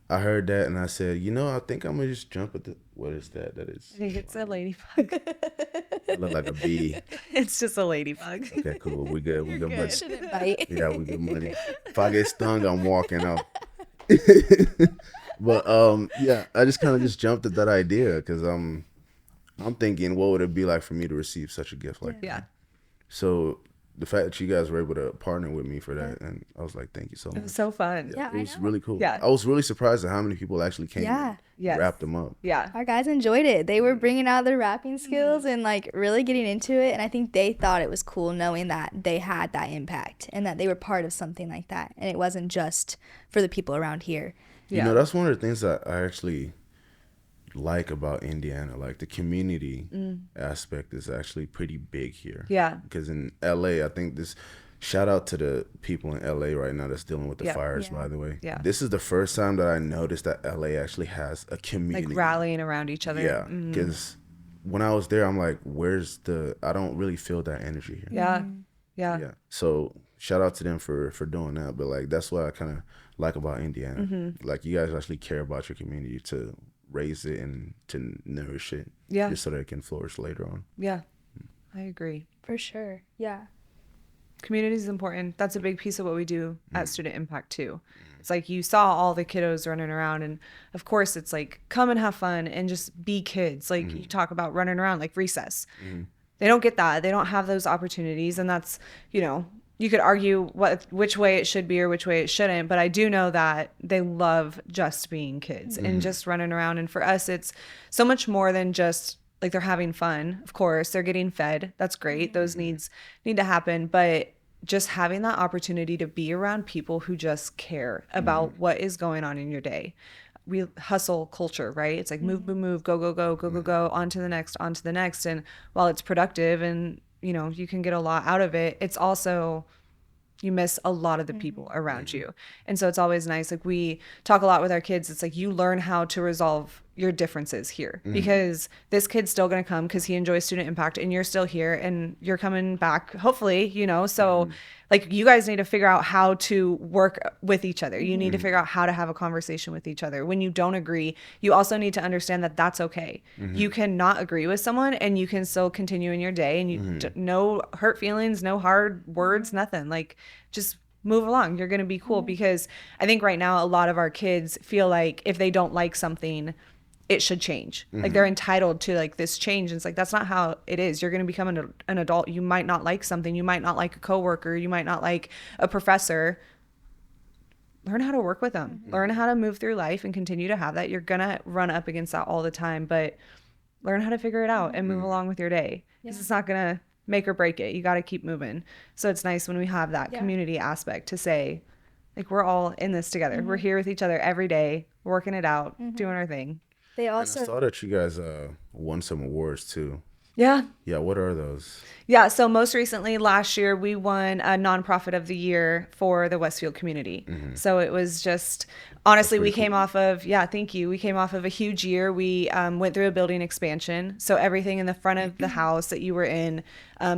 I heard that and I said, I think I'm going to just jump at what is that? That is,
I think it's a ladybug.
it look like a bee.
It's just a ladybug.
Okay, cool. We good. We good money.
Shouldn't bite.
Yeah, we good money. If I get stung, I'm walking out. But yeah, I just kind of just jumped at that idea because I'm thinking, what would it be like for me to receive such a gift like that?
Yeah.
So the fact that you guys were able to partner with me for that, and I was like, thank you so
It
much.
was so fun.
Yeah,
It
I
was
know.
really cool.
Yeah.
I was really surprised at how many people actually came
Yeah.
and
Yes.
wrapped them up.
Yeah.
Our guys enjoyed it. They were bringing out their rapping skills and like really getting into it. And I think they thought it was cool knowing that they had that impact and that they were part of something like that. And it wasn't just for the people around here.
Yeah.
That's one of the things that I actually like about Indiana. Like the community aspect is actually pretty big here.
Yeah.
Because in LA, I think shout out to the people in LA right now that's dealing with the
Yeah.
fires,
Yeah.
by the way.
Yeah.
This is the first time that I noticed that LA actually has a community.
Like rallying around each other.
Yeah. Because when I was there, I'm like, I don't really feel that energy here.
Yeah. Yeah.
Yeah. So shout out to them for doing that. But like, that's what I kind of like about Indiana. Like you guys actually care about your community to raise it and to nourish it.
Yeah.
Just so that it can flourish later on.
Yeah. I agree.
For sure. Yeah.
Community is important. That's a big piece of what we do at Student Impact too. It's like you saw all the kiddos running around, and of course it's like come and have fun and just be kids. Like you talk about running around like recess. They don't get that. They don't have those opportunities, and that's, you could argue which way it should be or which way it shouldn't, but I do know that they love just being kids and just running around. And for us, it's so much more than just like they're having fun. Of course, they're getting fed. That's great. Those needs need to happen. But just having that opportunity to be around people who just care about what is going on in your day. We hustle culture, right? It's like move, go, on to the next. And while it's productive and, you can get a lot out of it, it's also, you miss a lot of the people around you. And so it's always nice. Like we talk a lot with our kids. It's like you learn how to resolve your differences here, because this kid's still going to come because he enjoys student impact, and you're still here and you're coming back, hopefully, you know. So like, you guys need to figure out how to work with each other. You need to figure out how to have a conversation with each other. When you don't agree, you also need to understand that that's okay. You cannot agree with someone and you can still continue in your day, and you no hurt feelings, no hard words, nothing. Like, just move along. You're going to be cool. Because I think right now a lot of our kids feel like if they don't like something, it should change. Like, they're entitled to like this change. And it's like, that's not how it is. You're going to become an adult. You might not like something. You might not like a coworker. You might not like a professor. Learn how to work with them. Learn how to move through life and continue to have that. You're going to run up against that all the time, but learn how to figure it out and move along with your day. Because it's not going to make or break it. You got to keep moving. So it's nice when we have that community aspect to say, like, we're all in this together. We're here with each other every day, working it out, doing our thing.
They
And I
also
saw that you guys won some awards too.
Yeah.
Yeah, what are those?
Yeah. So most recently, last year, we won a nonprofit of the year for the Westfield community. So it was just, honestly, we came off of, thank you. We came off of a huge year. We went through a building expansion. So everything in the front of the house that you were in,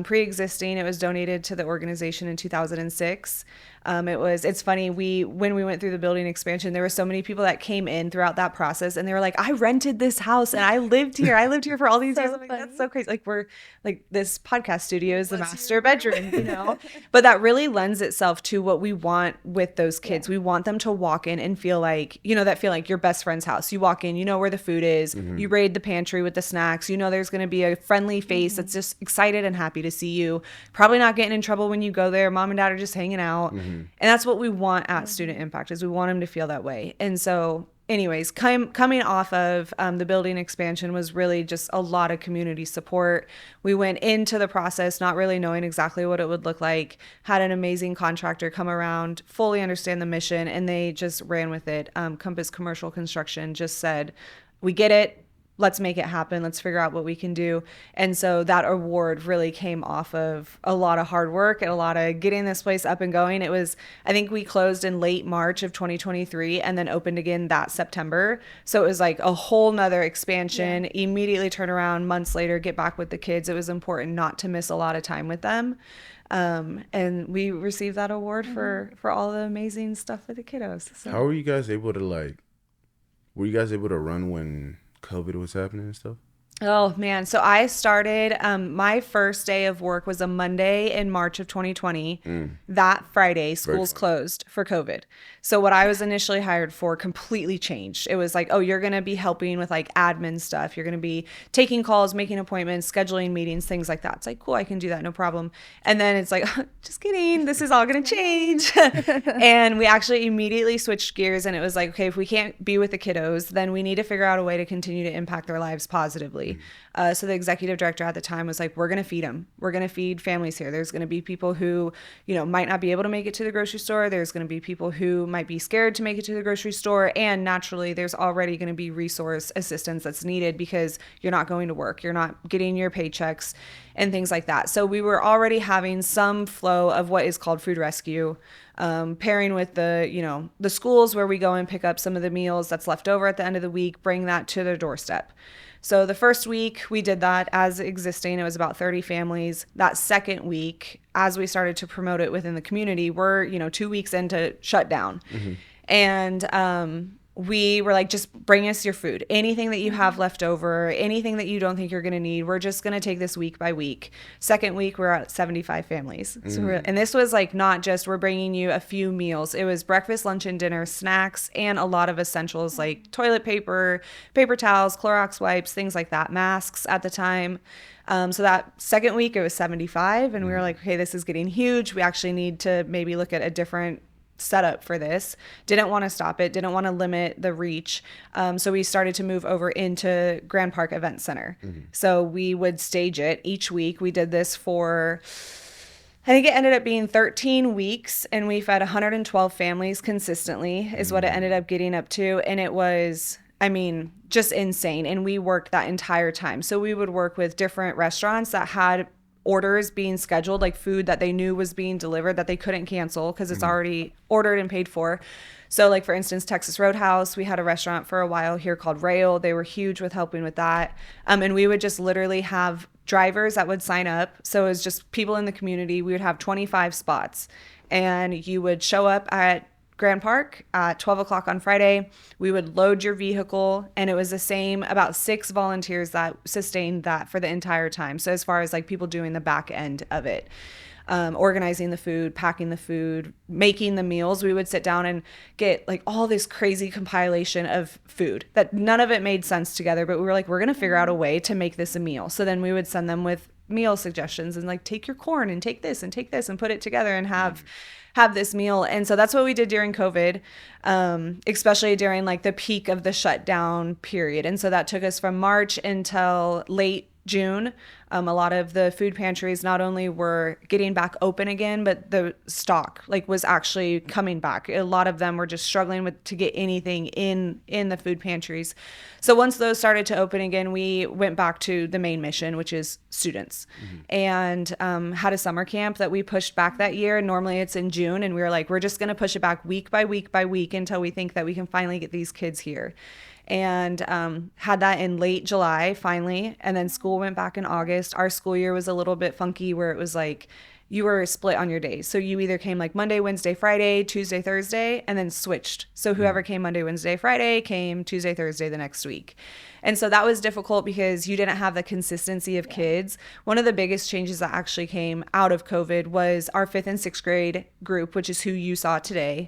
pre-existing, it was donated to the organization in 2006. It's funny, when we went through the building expansion, there were so many people that came in throughout that process, and they were like, I rented this house and I lived here for all these years. I'm like, that's so crazy. Like, we're like, this podcast studio is the master bedroom, you know. But that really lends itself to what we want with those kids. We want them to walk in and feel like, you know, that feel like your best friend's house. You walk in, you know where the food is, you raid the pantry with the snacks, you know there's going to be a friendly face that's just excited and happy to see you, probably not getting in trouble when you go there. Mom and dad are just hanging out. And that's what we want at Student Impact, is we want them to feel that way. And so anyways, coming off of the building expansion was really just a lot of community support. We went into the process not really knowing exactly what it would look like, had an amazing contractor come around, fully understand the mission, and they just ran with it. Compass Commercial Construction just said, we get it. Let's make it happen. Let's figure out what we can do. And so that award really came off of a lot of hard work and a lot of getting this place up and going. It was, I think we closed in late March of 2023 and then opened again that September. So it was like a whole nother expansion, immediately turn around months later, get back with the kids. It was important not to miss a lot of time with them. And we received that award for all the amazing stuff with the kiddos. So.
How were you guys able to run when COVID was happening and stuff?
Oh man. So I started, my first day of work was a Monday in March of 2020. That Friday, schools closed for COVID. So what I was initially hired for completely changed. It was like, oh, you're going to be helping with like admin stuff. You're going to be taking calls, making appointments, scheduling meetings, things like that. It's like, cool, I can do that. No problem. And then it's like, just kidding. This is all going to change. And we actually immediately switched gears, and it was like, okay, if we can't be with the kiddos, then we need to figure out a way to continue to impact their lives positively. So the executive director at the time was like, we're going to feed them. We're going to feed families here. There's going to be people who, you know, might not be able to make it to the grocery store. There's going to be people who might be scared to make it to the grocery store. And naturally, there's already going to be resource assistance that's needed because you're not going to work. You're not getting your paychecks and things like that. So we were already having some flow of what is called food rescue, pairing with the schools where we go and pick up some of the meals that's left over at the end of the week, bring that to their doorstep. So the first week we did that as existing. It was about 30 families. That second week, as we started to promote it within the community, we're, 2 weeks into shutdown. And we were like, just bring us your food. Anything that you have left over, anything that you don't think you're going to need, we're just going to take this week by week. Second week, we're at 75 families. And this was like not just we're bringing you a few meals. It was breakfast, lunch, and dinner, snacks, and a lot of essentials like toilet paper, paper towels, Clorox wipes, things like that, masks at the time. So that second week, it was 75. And we were like, okay, this is getting huge. We actually need to maybe look at a different setup for this. Didn't want to stop it, didn't want to limit the reach. So we started to move over into Grand Park Event Center. So we would stage it each week. We did this for, I think it ended up being 13 weeks, and we fed 112 families consistently is what it ended up getting up to. And it was, just insane. And we worked that entire time. So we would work with different restaurants that had orders being scheduled, like food that they knew was being delivered that they couldn't cancel because it's already ordered and paid for. So like, for instance, Texas Roadhouse, we had a restaurant for a while here called Rail. They were huge with helping with that. And we would just literally have drivers that would sign up. So it was just people in the community. We would have 25 spots, and you would show up at Grand Park at 12 o'clock on Friday. We would load your vehicle, and it was the same, about 6 volunteers that sustained that for the entire time. So as far as like people doing the back end of it, organizing the food, packing the food, making the meals, we would sit down and get like all this crazy compilation of food that none of it made sense together, but we were like, we're going to figure out a way to make this a meal. So then we would send them with meal suggestions and like, take your corn and take this and put it together and have this meal. And so that's what we did during COVID, especially during like the peak of the shutdown period. And so that took us from March until late June. A lot of the food pantries not only were getting back open again, but the stock like was actually coming back. A lot of them were just struggling to get anything in the food pantries. So once those started to open again, we went back to the main mission, which is students, and had a summer camp that we pushed back that year. Normally it's in June, and we were like, we're just going to push it back week by week by week until we think that we can finally get these kids here. And had that in late July finally, and then school went back in August. Our school year was a little bit funky where it was like you were split on your days. So you either came like Monday, Wednesday, Friday, Tuesday, Thursday, and then switched. So whoever came Monday, Wednesday, Friday came Tuesday, Thursday the next week. And so that was difficult because you didn't have the consistency of kids. One of the biggest changes that actually came out of COVID was our 5th and 6th grade group, which is who you saw today.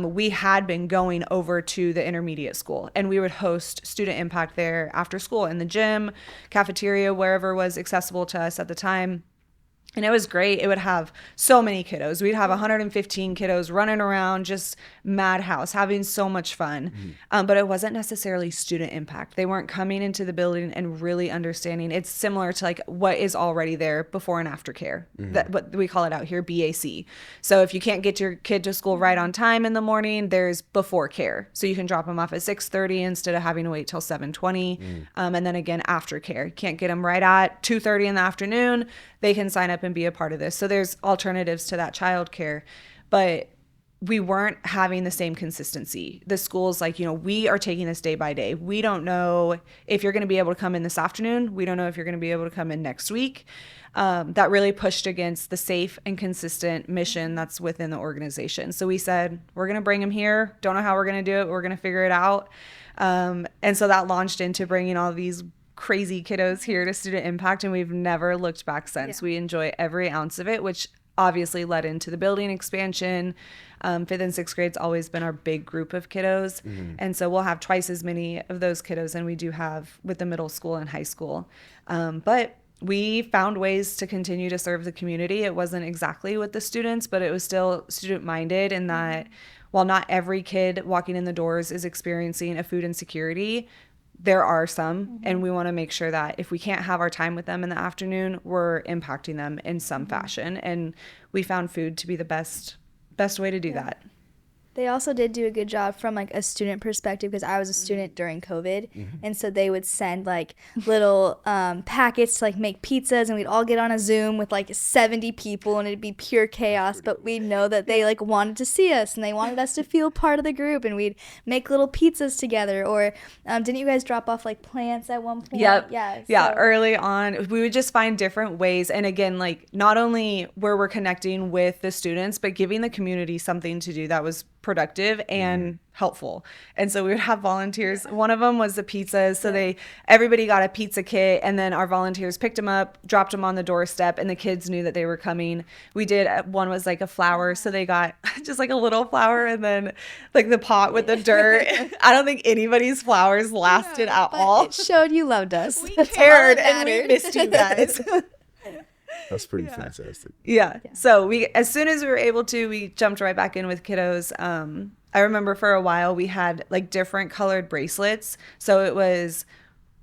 We had been going over to the intermediate school, and we would host student impact there after school in the gym, cafeteria, wherever was accessible to us at the time. And it was great. It would have so many kiddos. We'd have 115 kiddos running around, just madhouse, having so much fun. But it wasn't necessarily student impact. They weren't coming into the building and really understanding. It's similar to like what is already there, before and after care. That what we call it out here, BAC. So if you can't get your kid to school right on time in the morning, there's before care. So you can drop them off at 6:30 instead of having to wait till 7:20. And then again, after care. You can't get them right at 2:30 in the afternoon. They can sign up and be a part of this. So there's alternatives to that childcare, but we weren't having the same consistency. The school's like, we are taking this day by day. We don't know if you're going to be able to come in this afternoon. We don't know if you're going to be able to come in next week. That really pushed against the safe and consistent mission that's within the organization. So we said, we're going to bring them here. Don't know how we're going to do it. We're going to figure it out. And so that launched into bringing all these crazy kiddos here to Student Impact, and we've never looked back since. We enjoy every ounce of it, which obviously led into the building expansion. 5th and 6th grade's always been our big group of kiddos, and so we'll have twice as many of those kiddos than we do have with the middle school and high school. But we found ways to continue to serve the community. It wasn't exactly with the students, but it was still student-minded in that while not every kid walking in the doors is experiencing a food insecurity, there are some, and we want to make sure that if we can't have our time with them in the afternoon, we're impacting them in some fashion. And we found food to be the best way to do that.
They also did do a good job from like a student perspective, because I was a student during COVID, and so they would send like little packets to like make pizzas, and we'd all get on a Zoom with like 70 people, and it'd be pure chaos. But we'd know that they like wanted to see us, and they wanted us to feel part of the group, and we'd make little pizzas together. Or didn't you guys drop off like plants at one point?
Yep.
Yeah.
Early on, we would just find different ways. And again, like not only where we're connecting with the students, but giving the community something to do that was productive and helpful. And so we would have volunteers. One of them was the pizzas. So everybody got a pizza kit, and then our volunteers picked them up, dropped them on the doorstep, and the kids knew that they were coming. We did, one was like a flower. So they got just like a little flower, and then like the pot with the dirt. I don't think anybody's flowers lasted at all.
It showed you loved us.
We cared, and we missed you guys.
That's pretty fantastic.
Yeah. So as soon as we were able to, we jumped right back in with kiddos. I remember for a while we had like different colored bracelets. So it was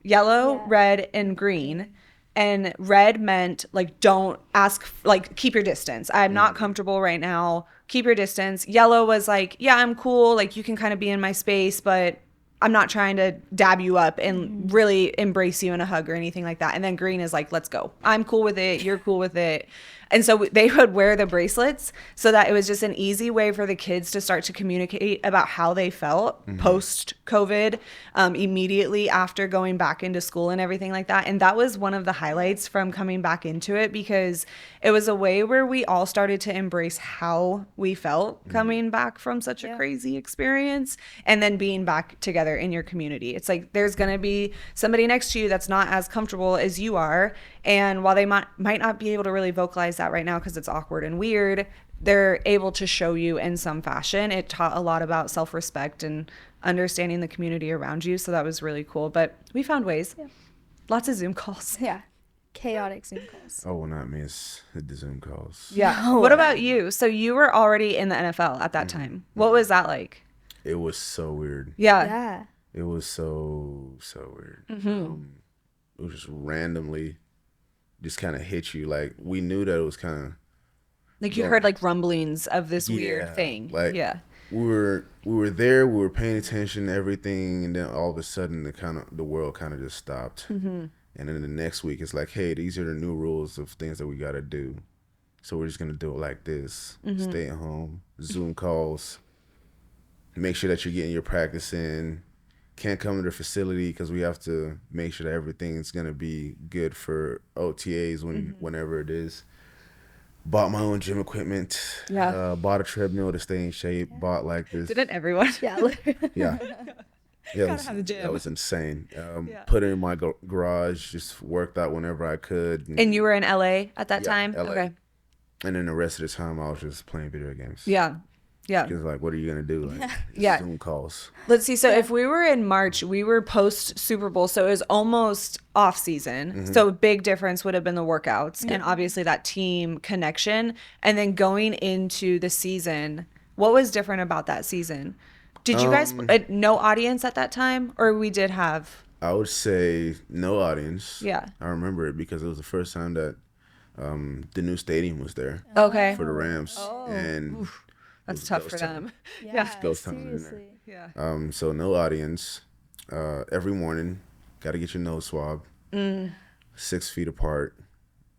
yellow, red, and green. And red meant like, don't ask, like keep your distance. I'm not comfortable right now. Keep your distance. Yellow was like, yeah, I'm cool. Like you can kind of be in my space, but I'm not trying to dab you up and really embrace you in a hug or anything like that. And then green is like, let's go. I'm cool with it. You're cool with it. And so they would wear the bracelets so that it was just an easy way for the kids to start to communicate about how they felt post COVID, immediately after going back into school and everything like that. And that was one of the highlights from coming back into it, because it was a way where we all started to embrace how we felt coming back from such a crazy experience, and then being back together in your community. It's like there's going to be somebody next to you that's not as comfortable as you are. And while they might not be able to really vocalize that right now because it's awkward and weird, they're able to show you in some fashion. It taught a lot about self-respect and understanding the community around you. So that was really cool. But we found ways. Yeah. Lots of Zoom calls.
Yeah. Chaotic Zoom calls.
I will not miss the Zoom calls.
Yeah.
No.
What about you? So you were already in the NFL at that time. What was that like?
It was so weird.
Yeah.
Yeah.
It was so weird. It was just randomly just kind of hit you. Like, we knew that it was kind of
Like you heard like rumblings of this weird thing.
Like,
yeah.
we were there, we were paying attention to everything, and then all of a sudden the world kind of just stopped. And then the next week it's like, hey, these are the new rules of things that we got to do. So we're just going to do it like this. Stay at home, Zoom calls, make sure that you're getting your practice in. Can't come to the facility because we have to make sure that everything's going to be good for OTAs whenever it is. Bought my own gym equipment.
Yeah.
Bought a treadmill to stay in shape. Bought like this.
Didn't everyone?
Yeah. Literally.
Yeah. Yeah,
have the gym.
that was insane. Put it in my garage, just worked out whenever I could.
And you were in LA at that
Yeah,
time?
LA.
Okay.
And then the rest of the time I was just playing video games.
Yeah. Yeah.
Because like, what are you going to do? Like,
Yeah.
Zoom calls.
Let's see. So if we were in March, we were post Super Bowl. So it was almost off season. So a big difference would have been the workouts and obviously that team connection. And then going into the season, what was different about that season? Did you guys, no audience at that time, or we did have?
I would say no audience.
Yeah.
I remember it because it was the first time that the new stadium was there
Okay.
for the Rams. And
That's tough for them.
Yeah.
ghost town in there.
Seriously.
Yeah.
So no audience. Every morning, got to get your nose swabbed. 6 feet apart.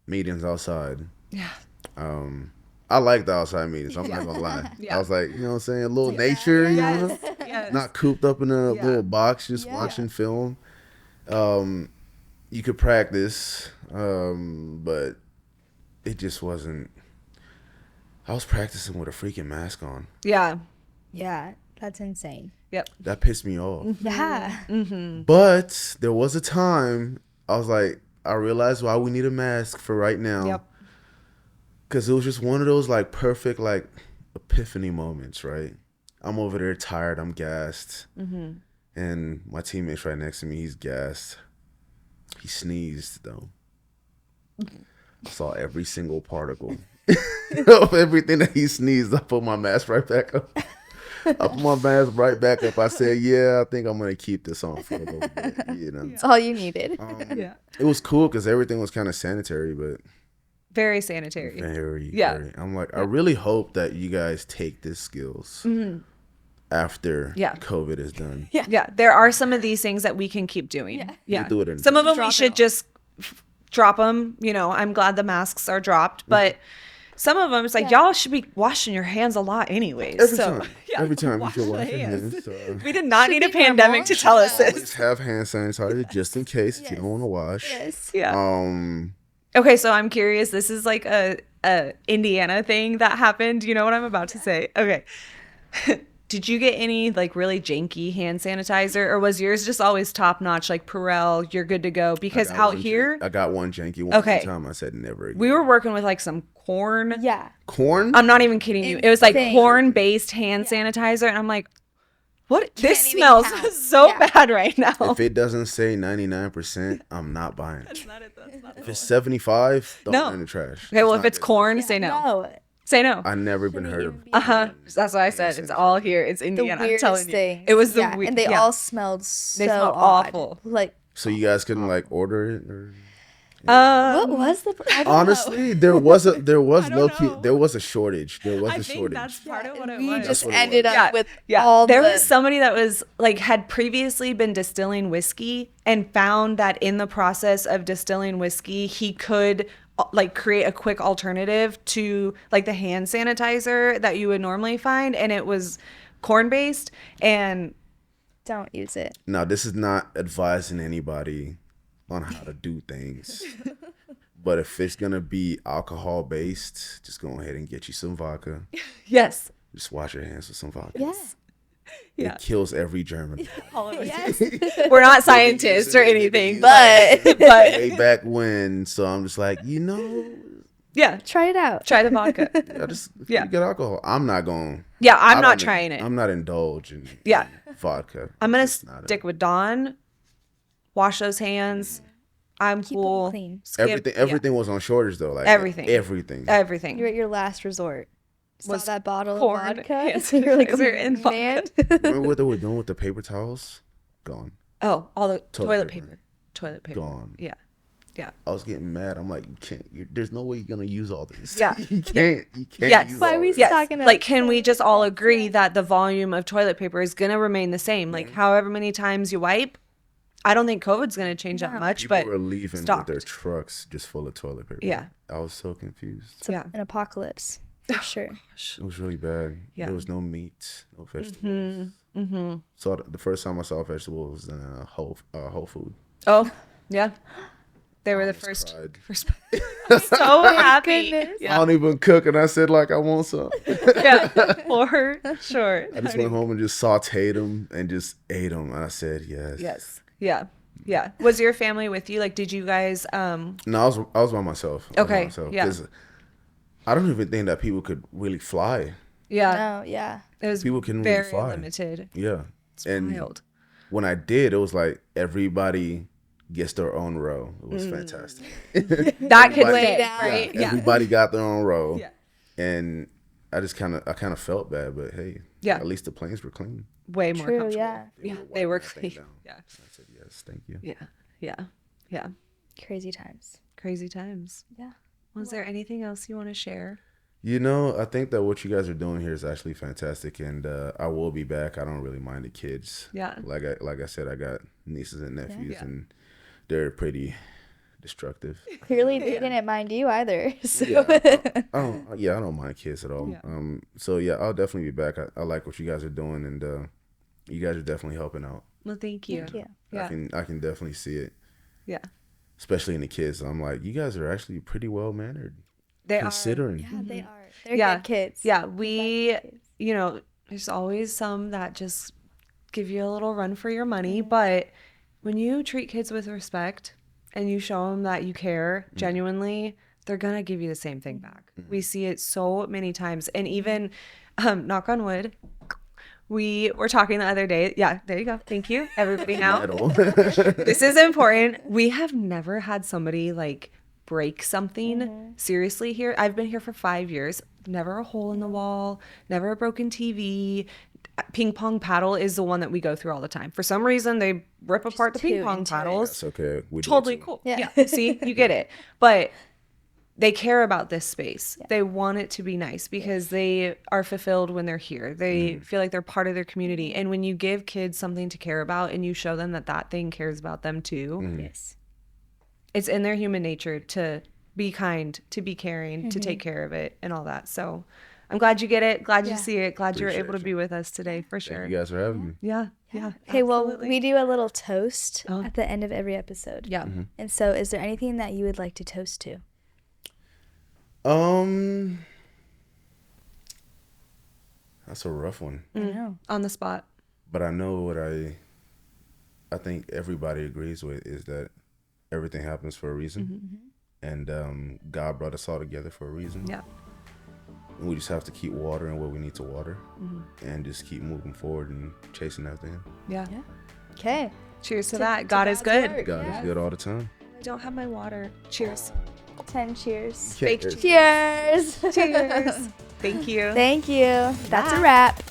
Meetings outside.
Yeah.
I like the outside meetings. I'm not gonna lie.
Yeah.
I was like, you know what I'm saying? A little nature, you know?
Yes.
Not cooped up in a little box, just watching film. You could practice, but it just wasn't. I was practicing with a freaking mask on.
Yeah.
Yeah. That's insane.
Yep.
That pissed me off.
Yeah.
But there was a time I was like, I realized why we need a mask for right now.
Yep.
Because it was just one of those like perfect like epiphany moments, right? I'm over there tired, I'm gassed. And my teammate's right next to me, he's gassed. He sneezed though. I saw every single particle of everything that he sneezed. I put my mask right back up. I put my mask right back up. I said, yeah, I think I'm going to keep this on for a little bit, you know.
That's all you needed.
Yeah.
It was cool because everything was kind of sanitary, but
Very sanitary.
very. I'm like, I really hope that you guys take these skills after COVID is done.
Yeah. There are some of these things that we can keep doing. Yeah.
Do it in-
Some of them
Drop
we
it
should
off.
just drop them. You know, I'm glad the masks are dropped, but some of them, it's like, y'all should be washing your hands a lot anyways.
Every time you
wash
should
the
wash your
hands.
hands. So.
We did not
Should
need a
be normal.
pandemic to tell us this.
Always have hand sanitizer just in case if you don't want to wash.
Yes.
Yeah. Okay, so I'm curious. This is like a Indiana thing that happened. You know what I'm about to say? Okay. Did you get any like really janky hand sanitizer, or was yours just always top notch, like Purell, you're good to go? Because out here,
I got one janky one time. I said never again.
we were working with like some corn.
Yeah.
Corn?
I'm not even kidding you. It was like
Insane.
corn-based hand sanitizer, and I'm like, what? This
Can't even
smells
count.
so
Yeah.
bad right now.
If it doesn't say 99%, I'm not buying it.
That's not it.
If it's 75, throw
No.
it in the trash.
Okay, well, if
not
it's
good.
corn, say no.
No.
Say no.
I never even heard of.
That's what I said. It's all here. It's
The
Indiana. I'm
weirdest
telling you.
things.
It was the
yeah.
weird.
And they
yeah.
all smelled so
smelled
odd.
awful.
Like,
So you guys couldn't like order it or
What was the? I don't know.
Honestly, there was
I don't
low key,
know.
there was a shortage. There was
I
a
think
shortage.
that's part of what it
We
was.
just
what it
ended
was.
up with all
there
the.
was somebody that was like had previously been distilling whiskey and found that in the process of distilling whiskey he could like create a quick alternative to like the hand sanitizer that you would normally find, and it was corn based. And
Don't use it.
Now, this is not advising anybody on how to do things. But if it's gonna be alcohol based, just go ahead and get you some vodka.
yes,
Just wash your hands with some vodka.
Yes.
yeah,
It kills every germ. in the body.
all of us.
Yes.
We're not scientists or anything,
But
but
Way back when, so I'm just like,
yeah,
try it out.
try the vodka.
I just
Yeah.
you get alcohol. I'm not going.
Yeah, I'm not trying it.
I'm not indulging.
Yeah.
in vodka.
I'm gonna
It's not
stick with Dawn. Wash those hands. I'm
Keep 'em
cool.
clean.
Skip-
Everything was on shortage though. Like
Everything.
Everything.
Everything.
You're at your last resort. Saw
Was
that bottle
corn
of vodka.
hand
You're like,
sanitizer and vodka.
man.
Remember what they were doing with the paper towels? Gone.
Oh, all the toilet
paper.
paper. Toilet paper.
Gone.
Yeah. Yeah.
I was getting mad. I'm like, you can't. There's no way you're gonna use all this.
Yeah.
you can't. You can't.
Yes.
Use
Why
all
we
this.
Yes.
Yes.
talking
Like,
about
can we just
toilet
all
paper.
agree that the volume of toilet paper is going to remain the same? Like, however many times you wipe, I don't think COVID's going to change that much,
People
but
were leaving
stocked.
with their trucks just full of toilet paper.
Yeah.
I was so confused.
It's
Yeah.
an apocalypse for sure.
It was really bad.
Yeah.
There was no meat, no vegetables. So the first time I saw vegetables was in Whole Food.
oh, yeah. They were the
almost
first.
cried.
So happy.
goodness.
I don't even cook, and I said like I want some.
Yeah. For sure.
I just went home and just sauteed them and just ate them, and I said yes.
Yes. Yeah. Yeah. Was your family with you? Like, did you guys?
No, I was by myself. I was by
Okay,
myself,
yeah.
'cause I don't even think that people could really fly.
Yeah.
No, yeah.
It was
People can really
very
fly.
limited.
Yeah. And
Wild.
when I did, it was like everybody gets their own row. It was fantastic.
That could
Lay
stay,
down.
right? Yeah.
Everybody got their own row.
Yeah.
And I kind of felt bad, but hey,
Yeah.
at least the planes were clean.
Way more
True,
comfortable.
yeah.
Yeah. They were
wiping that thing
clean.
down.
Yeah.
I said yes, thank you.
Yeah. Yeah. Yeah.
Crazy times.
Crazy times.
Yeah.
Was there anything else you want to share?
You know, I think that what you guys are doing here is actually fantastic, and I will be back. I don't really mind the kids.
Yeah.
Like I said, I got nieces and nephews,
Yeah.
and they're pretty destructive.
Clearly, they didn't mind you either. So.
I don't mind kids at all.
Yeah.
So yeah, I'll definitely be back. I like what you guys are doing, and you guys are definitely helping out.
Well, thank you.
Thank you.
Yeah.
I can definitely see it,
Yeah.
especially in the kids. I'm like, you guys are actually pretty well mannered,
They
considering.
Yeah, they are. They're
Yeah.
good kids.
Yeah.
Kids.
You know, there's always some that just give you a little run for your money. But when you treat kids with respect and you show them that you care genuinely, they're going to give you the same thing back. We see it so many times. And even, knock on wood, we were talking the other day. Yeah, there you go. Thank you, everybody now.
Metal.
This is important. We have never had somebody like break something seriously here. I've been here for 5 years. Never a hole in the wall, never a broken TV. Ping pong paddle is the one that we go through all the time. For some reason, they rip apart the
too
ping pong
into it.
paddles.
It's okay. We do it
Totally
too.
cool.
Yeah.
Yeah. See, you get it. But they care about this space. They want it to be nice because they are fulfilled when they're here. They feel like they're part of their community. And when you give kids something to care about and you show them that that thing cares about them too,
Yes.
it's in their human nature to be kind, to be caring, to take care of it and all that. So I'm glad you get it. Glad you
Yeah.
see it. Glad you were
Appreciate
able to
you.
be with us today for sure.
Thank you guys for having me.
Yeah. Yeah.
Okay, well,
absolutely.
we do a little toast
Oh.
at the end of every episode.
Yeah.
And so, is there anything that you would like to toast to?
That's a rough one.
I know.
On the spot.
But I know what I think everybody agrees with is that everything happens for a reason. And God brought us all together for a reason.
Yeah.
And we just have to keep watering what we need to water and just keep moving forward and chasing after him.
Yeah.
Okay.
Cheers to
To-
that.
to
God is
God's
good.
work.
God
Yeah.
is good all the time.
I don't have my water. Cheers.
10 cheers.
Fake
Cheers.
Cheers.
Cheers. Thank you.
Thank you. That's a
Bye.
wrap.